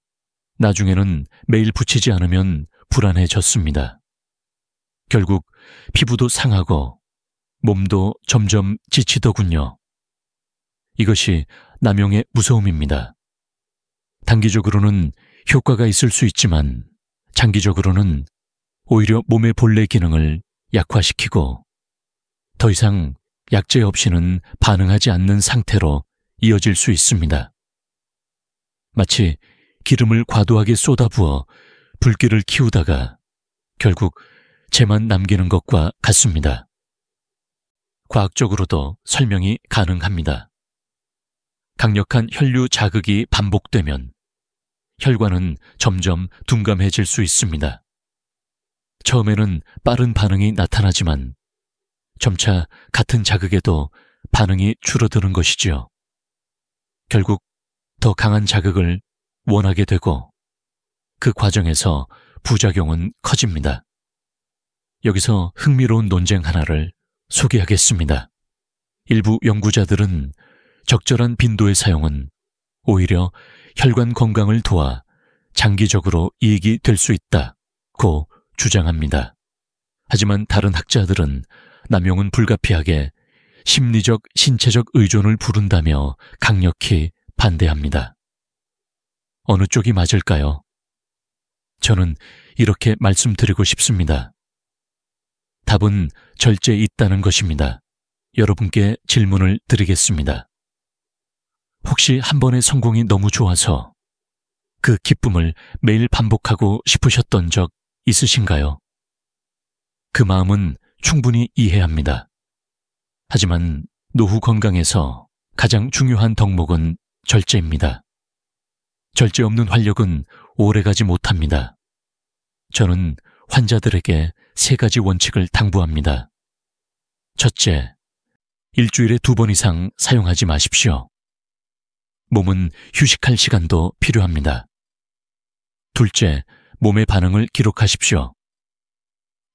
A: 나중에는 매일 붙이지 않으면 불안해졌습니다. 결국 피부도 상하고 몸도 점점 지치더군요. 이것이 남용의 무서움입니다. 단기적으로는 효과가 있을 수 있지만 장기적으로는 오히려 몸의 본래 기능을 약화시키고 더 이상 약재 없이는 반응하지 않는 상태로 이어질 수 있습니다. 마치 기름을 과도하게 쏟아부어 불길을 키우다가 결국 재만 남기는 것과 같습니다. 과학적으로도 설명이 가능합니다. 강력한 혈류 자극이 반복되면 혈관은 점점 둔감해질 수 있습니다. 처음에는 빠른 반응이 나타나지만 점차 같은 자극에도 반응이 줄어드는 것이지요. 결국 더 강한 자극을 원하게 되고 그 과정에서 부작용은 커집니다. 여기서 흥미로운 논쟁 하나를 소개하겠습니다. 일부 연구자들은 적절한 빈도의 사용은 오히려 혈관 건강을 도와 장기적으로 이익이 될 수 있다고 주장합니다. 하지만 다른 학자들은 남용은 불가피하게 심리적, 신체적 의존을 부른다며 강력히 반대합니다. 어느 쪽이 맞을까요? 저는 이렇게 말씀드리고 싶습니다. 답은 절제 있다는 것입니다. 여러분께 질문을 드리겠습니다. 혹시 한 번의 성공이 너무 좋아서 그 기쁨을 매일 반복하고 싶으셨던 적 있으신가요? 그 마음은 충분히 이해합니다. 하지만 노후 건강에서 가장 중요한 덕목은 절제입니다. 절제 없는 활력은 오래가지 못합니다. 저는 환자들에게 세 가지 원칙을 당부합니다. 첫째, 일주일에 2번 이상 사용하지 마십시오. 몸은 휴식할 시간도 필요합니다. 둘째, 몸의 반응을 기록하십시오.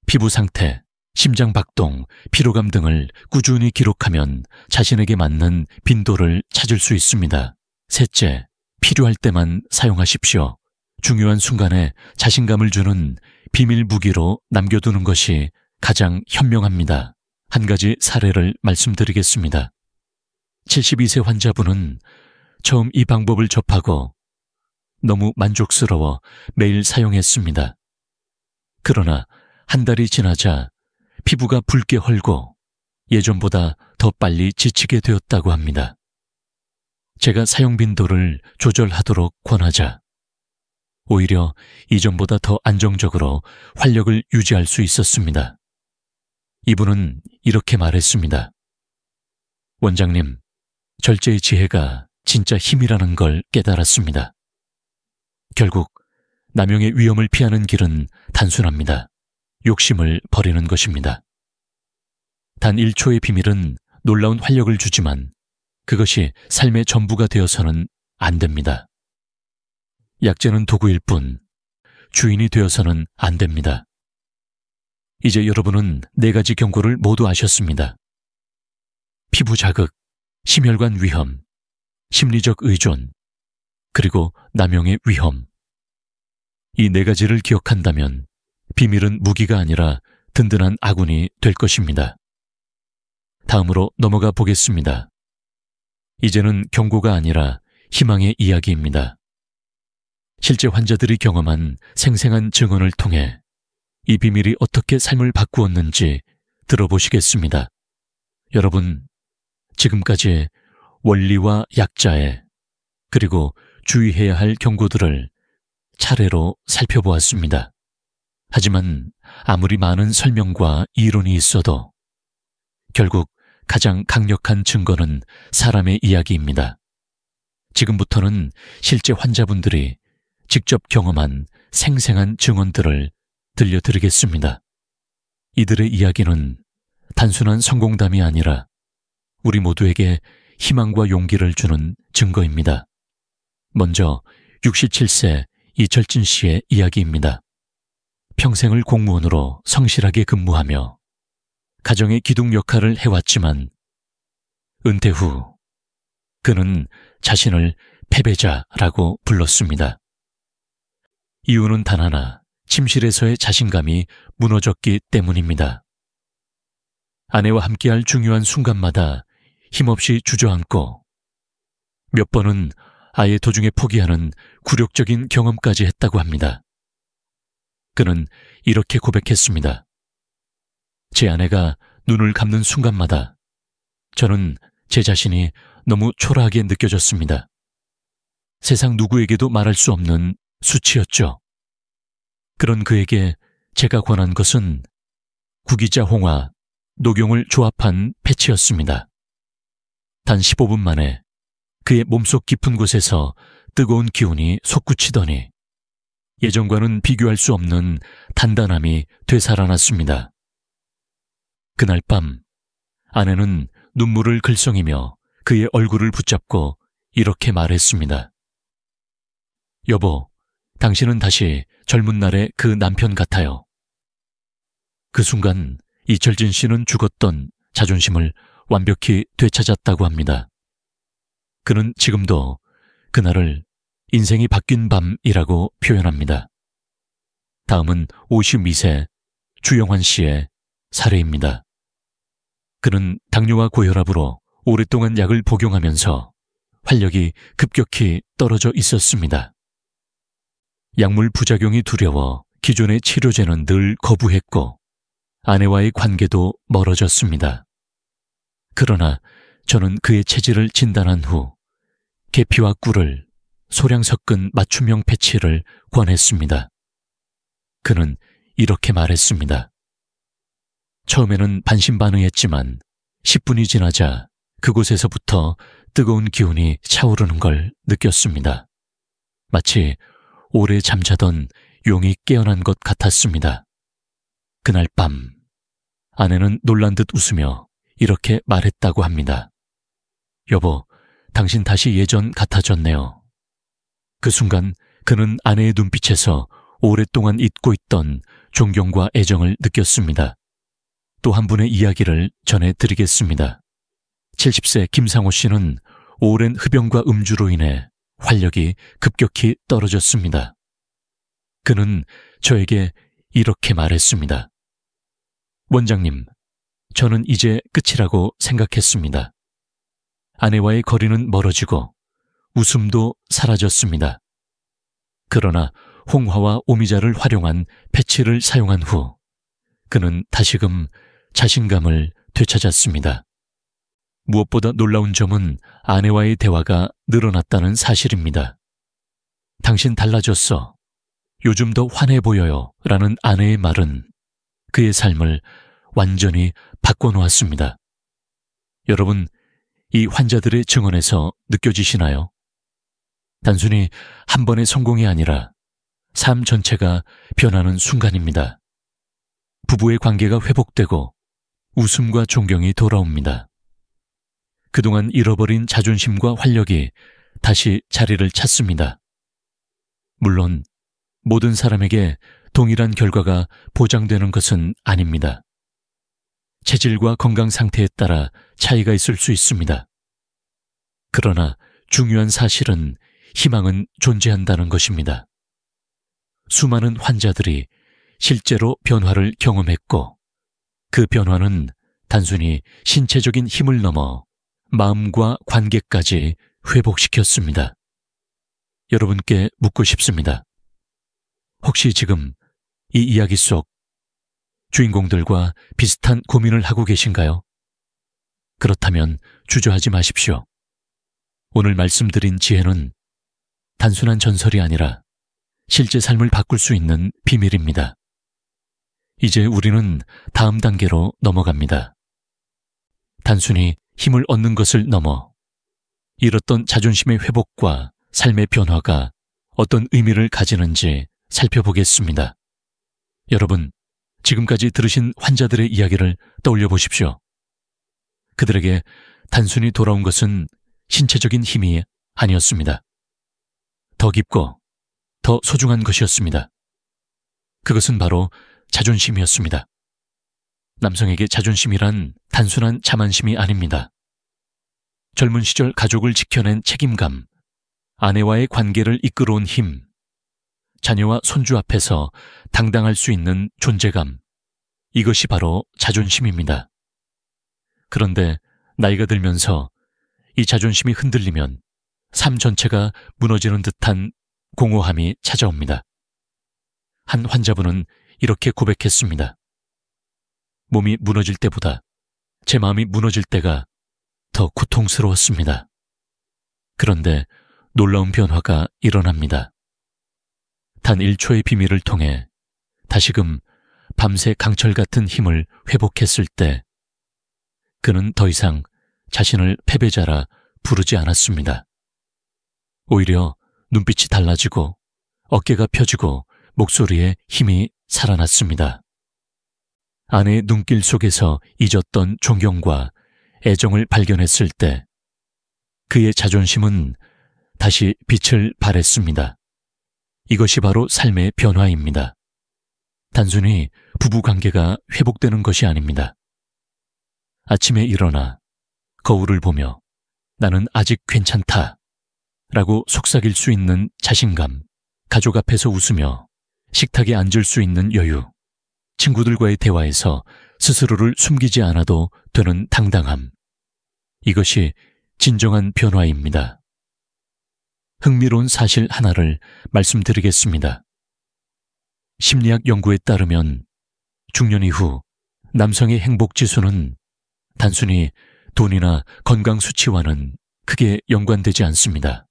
A: 피부 상태, 심장 박동, 피로감 등을 꾸준히 기록하면 자신에게 맞는 빈도를 찾을 수 있습니다. 셋째, 필요할 때만 사용하십시오. 중요한 순간에 자신감을 주는 비밀 무기로 남겨두는 것이 가장 현명합니다. 한 가지 사례를 말씀드리겠습니다. 72세 환자분은 처음 이 방법을 접하고 너무 만족스러워 매일 사용했습니다. 그러나 한 달이 지나자 피부가 붉게 헐고 예전보다 더 빨리 지치게 되었다고 합니다. 제가 사용 빈도를 조절하도록 권하자 오히려 이전보다 더 안정적으로 활력을 유지할 수 있었습니다. 이분은 이렇게 말했습니다. 원장님, 절제의 지혜가 진짜 힘이라는 걸 깨달았습니다. 결국 남용의 위험을 피하는 길은 단순합니다. 욕심을 버리는 것입니다. 단 1초의 비밀은 놀라운 활력을 주지만 그것이 삶의 전부가 되어서는 안 됩니다. 약재는 도구일 뿐 주인이 되어서는 안 됩니다. 이제 여러분은 4가지 경고를 모두 아셨습니다. 피부 자극, 심혈관 위험, 심리적 의존, 그리고 남용의 위험. 이 4가지를 기억한다면 비밀은 무기가 아니라 든든한 아군이 될 것입니다. 다음으로 넘어가 보겠습니다. 이제는 경고가 아니라 희망의 이야기입니다. 실제 환자들이 경험한 생생한 증언을 통해 이 비밀이 어떻게 삶을 바꾸었는지 들어보시겠습니다. 여러분, 지금까지 원리와 약자의 그리고 주의해야 할 경고들을 차례로 살펴보았습니다. 하지만 아무리 많은 설명과 이론이 있어도 결국 가장 강력한 증거는 사람의 이야기입니다. 지금부터는 실제 환자분들이 직접 경험한 생생한 증언들을 들려드리겠습니다. 이들의 이야기는 단순한 성공담이 아니라 우리 모두에게 희망과 용기를 주는 증거입니다. 먼저 67세 이철진 씨의 이야기입니다. 평생을 공무원으로 성실하게 근무하며 가정의 기둥 역할을 해왔지만 은퇴 후 그는 자신을 패배자라고 불렀습니다. 이유는 단 하나, 침실에서의 자신감이 무너졌기 때문입니다. 아내와 함께할 중요한 순간마다 힘없이 주저앉고 몇 번은 아예 도중에 포기하는 굴욕적인 경험까지 했다고 합니다. 그는 이렇게 고백했습니다. 제 아내가 눈을 감는 순간마다 저는 제 자신이 너무 초라하게 느껴졌습니다. 세상 누구에게도 말할 수 없는 수치였죠. 그런 그에게 제가 권한 것은 구기자 홍화, 녹용을 조합한 패치였습니다. 단 15분 만에 그의 몸속 깊은 곳에서 뜨거운 기운이 솟구치더니 예전과는 비교할 수 없는 단단함이 되살아났습니다. 그날 밤 아내는 눈물을 글썽이며 그의 얼굴을 붙잡고 이렇게 말했습니다. 여보, 당신은 다시 젊은 날의 그 남편 같아요. 그 순간 이철진 씨는 죽었던 자존심을 완벽히 되찾았다고 합니다. 그는 지금도 그날을 인생이 바뀐 밤이라고 표현합니다. 다음은 52세 주영환 씨의 사례입니다. 그는 당뇨와 고혈압으로 오랫동안 약을 복용하면서 활력이 급격히 떨어져 있었습니다. 약물 부작용이 두려워 기존의 치료제는 늘 거부했고 아내와의 관계도 멀어졌습니다. 그러나 저는 그의 체질을 진단한 후 계피와 꿀을 소량 섞은 맞춤형 패치를 권했습니다. 그는 이렇게 말했습니다. 처음에는 반신반의했지만 10분이 지나자 그곳에서부터 뜨거운 기운이 차오르는 걸 느꼈습니다. 마치 오래 잠자던 용이 깨어난 것 같았습니다. 그날 밤 아내는 놀란 듯 웃으며 이렇게 말했다고 합니다. 여보, 당신 다시 예전 같아졌네요. 그 순간 그는 아내의 눈빛에서 오랫동안 잊고 있던 존경과 애정을 느꼈습니다. 또 한 분의 이야기를 전해드리겠습니다. 70세 김상호 씨는 오랜 흡연과 음주로 인해 활력이 급격히 떨어졌습니다. 그는 저에게 이렇게 말했습니다. 원장님, 저는 이제 끝이라고 생각했습니다. 아내와의 거리는 멀어지고 웃음도 사라졌습니다. 그러나 홍화와 오미자를 활용한 패치를 사용한 후 그는 다시금 자신감을 되찾았습니다. 무엇보다 놀라운 점은 아내와의 대화가 늘어났다는 사실입니다. 당신 달라졌어. 요즘 더 환해 보여요. 라는 아내의 말은 그의 삶을 완전히 바꿔놓았습니다. 여러분, 이 환자들의 증언에서 느껴지시나요? 단순히 한 번의 성공이 아니라 삶 전체가 변하는 순간입니다. 부부의 관계가 회복되고 웃음과 존경이 돌아옵니다. 그동안 잃어버린 자존심과 활력이 다시 자리를 찾습니다. 물론 모든 사람에게 동일한 결과가 보장되는 것은 아닙니다. 체질과 건강 상태에 따라 차이가 있을 수 있습니다. 그러나 중요한 사실은 희망은 존재한다는 것입니다. 수많은 환자들이 실제로 변화를 경험했고 그 변화는 단순히 신체적인 힘을 넘어 마음과 관계까지 회복시켰습니다. 여러분께 묻고 싶습니다. 혹시 지금 이 이야기 속 주인공들과 비슷한 고민을 하고 계신가요? 그렇다면 주저하지 마십시오. 오늘 말씀드린 지혜는 단순한 전설이 아니라 실제 삶을 바꿀 수 있는 비밀입니다. 이제 우리는 다음 단계로 넘어갑니다. 단순히 힘을 얻는 것을 넘어 잃었던 자존심의 회복과 삶의 변화가 어떤 의미를 가지는지 살펴보겠습니다. 여러분, 지금까지 들으신 환자들의 이야기를 떠올려 보십시오. 그들에게 단순히 돌아온 것은 신체적인 힘이 아니었습니다. 더 깊고 더 소중한 것이었습니다. 그것은 바로 자존심이었습니다. 남성에게 자존심이란 단순한 자만심이 아닙니다. 젊은 시절 가족을 지켜낸 책임감, 아내와의 관계를 이끌어온 힘, 자녀와 손주 앞에서 당당할 수 있는 존재감, 이것이 바로 자존심입니다. 그런데 나이가 들면서 이 자존심이 흔들리면 삶 전체가 무너지는 듯한 공허함이 찾아옵니다. 한 환자분은 이렇게 고백했습니다. 몸이 무너질 때보다 제 마음이 무너질 때가 더 고통스러웠습니다. 그런데 놀라운 변화가 일어납니다. 단 1초의 비밀을 통해 다시금 밤새 강철 같은 힘을 회복했을 때 그는 더 이상 자신을 패배자라 부르지 않았습니다. 오히려 눈빛이 달라지고 어깨가 펴지고 목소리에 힘이 살아났습니다. 아내의 눈길 속에서 잊었던 존경과 애정을 발견했을 때 그의 자존심은 다시 빛을 발했습니다. 이것이 바로 삶의 변화입니다. 단순히 부부관계가 회복되는 것이 아닙니다. 아침에 일어나 거울을 보며 나는 아직 괜찮다 라고 속삭일 수 있는 자신감, 가족 앞에서 웃으며 식탁에 앉을 수 있는 여유, 친구들과의 대화에서 스스로를 숨기지 않아도 되는 당당함, 이것이 진정한 변화입니다. 흥미로운 사실 하나를 말씀드리겠습니다. 심리학 연구에 따르면 중년 이후 남성의 행복 지수는 단순히 돈이나 건강 수치와는 크게 연관되지 않습니다.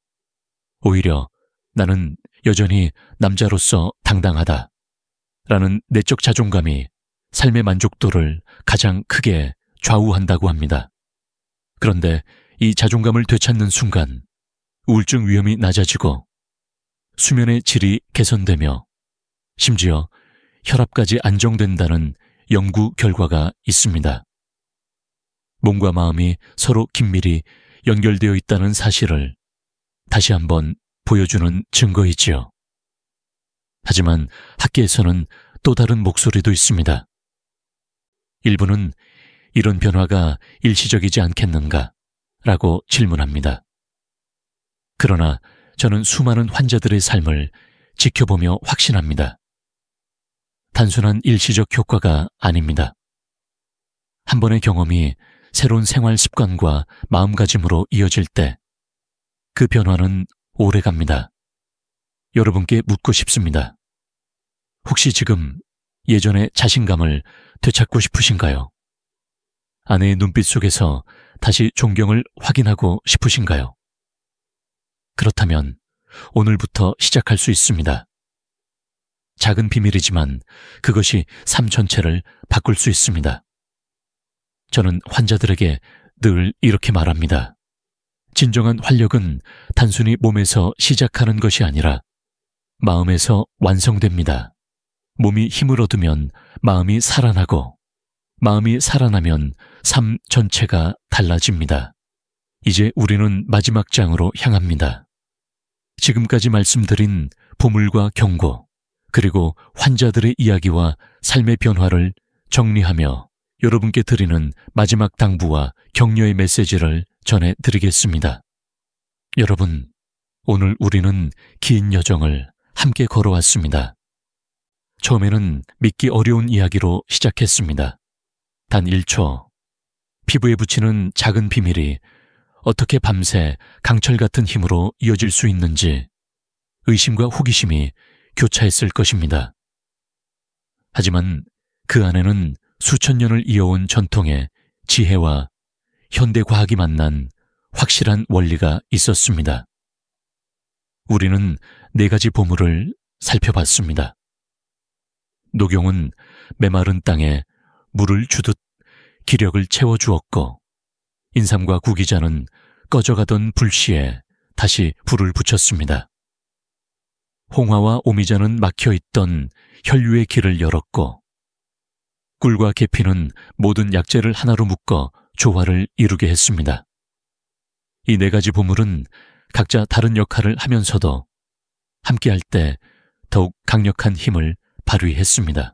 A: 오히려 나는 여전히 남자로서 당당하다 라는 내적 자존감이 삶의 만족도를 가장 크게 좌우한다고 합니다. 그런데 이 자존감을 되찾는 순간 우울증 위험이 낮아지고 수면의 질이 개선되며 심지어 혈압까지 안정된다는 연구 결과가 있습니다. 몸과 마음이 서로 긴밀히 연결되어 있다는 사실을 다시 한번 보여주는 증거이지요. 하지만 학계에서는 또 다른 목소리도 있습니다. 일부는 이런 변화가 일시적이지 않겠는가 라고 질문합니다. 그러나 저는 수많은 환자들의 삶을 지켜보며 확신합니다. 단순한 일시적 효과가 아닙니다. 한 번의 경험이 새로운 생활 습관과 마음가짐으로 이어질 때 그 변화는 오래갑니다. 여러분께 묻고 싶습니다. 혹시 지금 예전의 자신감을 되찾고 싶으신가요? 아내의 눈빛 속에서 다시 존경을 확인하고 싶으신가요? 그렇다면 오늘부터 시작할 수 있습니다. 작은 비밀이지만 그것이 삶 전체를 바꿀 수 있습니다. 저는 환자들에게 늘 이렇게 말합니다. 진정한 활력은 단순히 몸에서 시작하는 것이 아니라 마음에서 완성됩니다. 몸이 힘을 얻으면 마음이 살아나고, 마음이 살아나면 삶 전체가 달라집니다. 이제 우리는 마지막 장으로 향합니다. 지금까지 말씀드린 보물과 경고, 그리고 환자들의 이야기와 삶의 변화를 정리하며 여러분께 드리는 마지막 당부와 격려의 메시지를 전해드리겠습니다. 여러분, 오늘 우리는 긴 여정을 함께 걸어왔습니다. 처음에는 믿기 어려운 이야기로 시작했습니다. 단 1초, 피부에 붙이는 작은 비밀이 어떻게 밤새 강철 같은 힘으로 이어질 수 있는지 의심과 호기심이 교차했을 것입니다. 하지만 그 안에는 수천 년을 이어온 전통의 지혜와 현대 과학이 만난 확실한 원리가 있었습니다. 우리는 4가지 보물을 살펴봤습니다. 녹용은 메마른 땅에 물을 주듯 기력을 채워주었고, 인삼과 구기자는 꺼져가던 불씨에 다시 불을 붙였습니다. 홍화와 오미자는 막혀있던 혈류의 길을 열었고, 꿀과 계피는 모든 약재를 하나로 묶어 조화를 이루게 했습니다. 이 4가지 보물은 각자 다른 역할을 하면서도 함께할 때 더욱 강력한 힘을 발휘했습니다.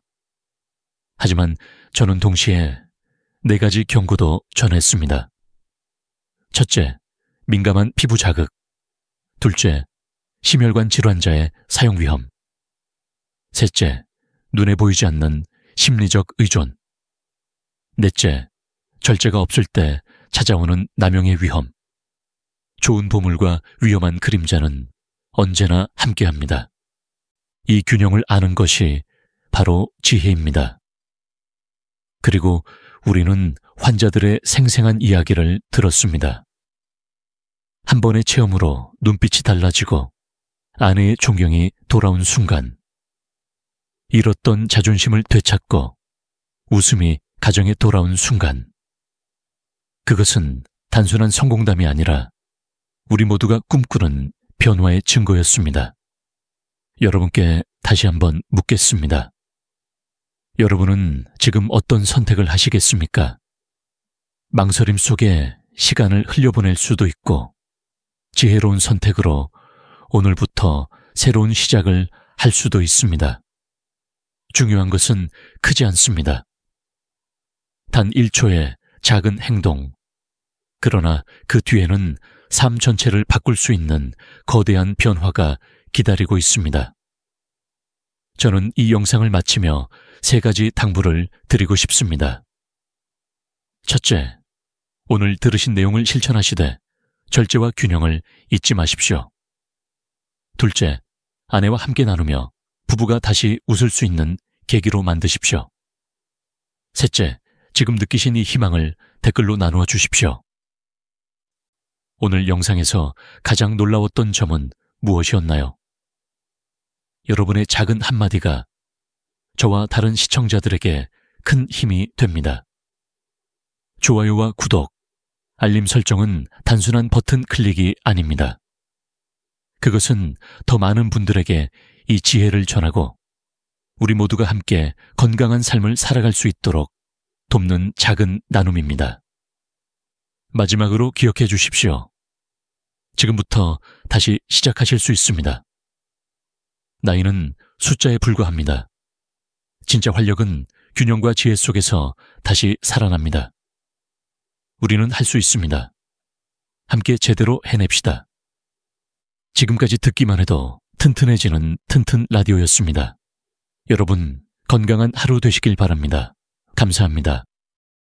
A: 하지만 저는 동시에 4가지 경고도 전했습니다. 첫째, 민감한 피부 자극. 둘째, 심혈관 질환자의 사용 위험. 셋째, 눈에 보이지 않는 심리적 의존. 넷째, 절제가 없을 때 찾아오는 남용의 위험. 좋은 보물과 위험한 그림자는 언제나 함께합니다. 이 균형을 아는 것이 바로 지혜입니다. 그리고 우리는 환자들의 생생한 이야기를 들었습니다. 한 번의 체험으로 눈빛이 달라지고 아내의 존경이 돌아온 순간, 잃었던 자존심을 되찾고 웃음이 가정에 돌아온 순간, 그것은 단순한 성공담이 아니라 우리 모두가 꿈꾸는 변화의 증거였습니다. 여러분께 다시 한번 묻겠습니다. 여러분은 지금 어떤 선택을 하시겠습니까? 망설임 속에 시간을 흘려보낼 수도 있고, 지혜로운 선택으로 오늘부터 새로운 시작을 할 수도 있습니다. 중요한 것은 크지 않습니다. 단 1초의 작은 행동, 그러나 그 뒤에는 삶 전체를 바꿀 수 있는 거대한 변화가 기다리고 있습니다. 저는 이 영상을 마치며 3가지 당부를 드리고 싶습니다. 첫째, 오늘 들으신 내용을 실천하시되 절제와 균형을 잊지 마십시오. 둘째, 아내와 함께 나누며 부부가 다시 웃을 수 있는 계기로 만드십시오. 셋째, 지금 느끼신 이 희망을 댓글로 나누어 주십시오. 오늘 영상에서 가장 놀라웠던 점은 무엇이었나요? 여러분의 작은 한마디가 저와 다른 시청자들에게 큰 힘이 됩니다. 좋아요와 구독, 알림 설정은 단순한 버튼 클릭이 아닙니다. 그것은 더 많은 분들에게 이 지혜를 전하고 우리 모두가 함께 건강한 삶을 살아갈 수 있도록 돕는 작은 나눔입니다. 마지막으로 기억해 주십시오. 지금부터 다시 시작하실 수 있습니다. 나이는 숫자에 불과합니다. 진짜 활력은 균형과 지혜 속에서 다시 살아납니다. 우리는 할 수 있습니다. 함께 제대로 해냅시다. 지금까지 듣기만 해도 튼튼해지는 튼튼 라디오였습니다. 여러분, 건강한 하루 되시길 바랍니다. 감사합니다.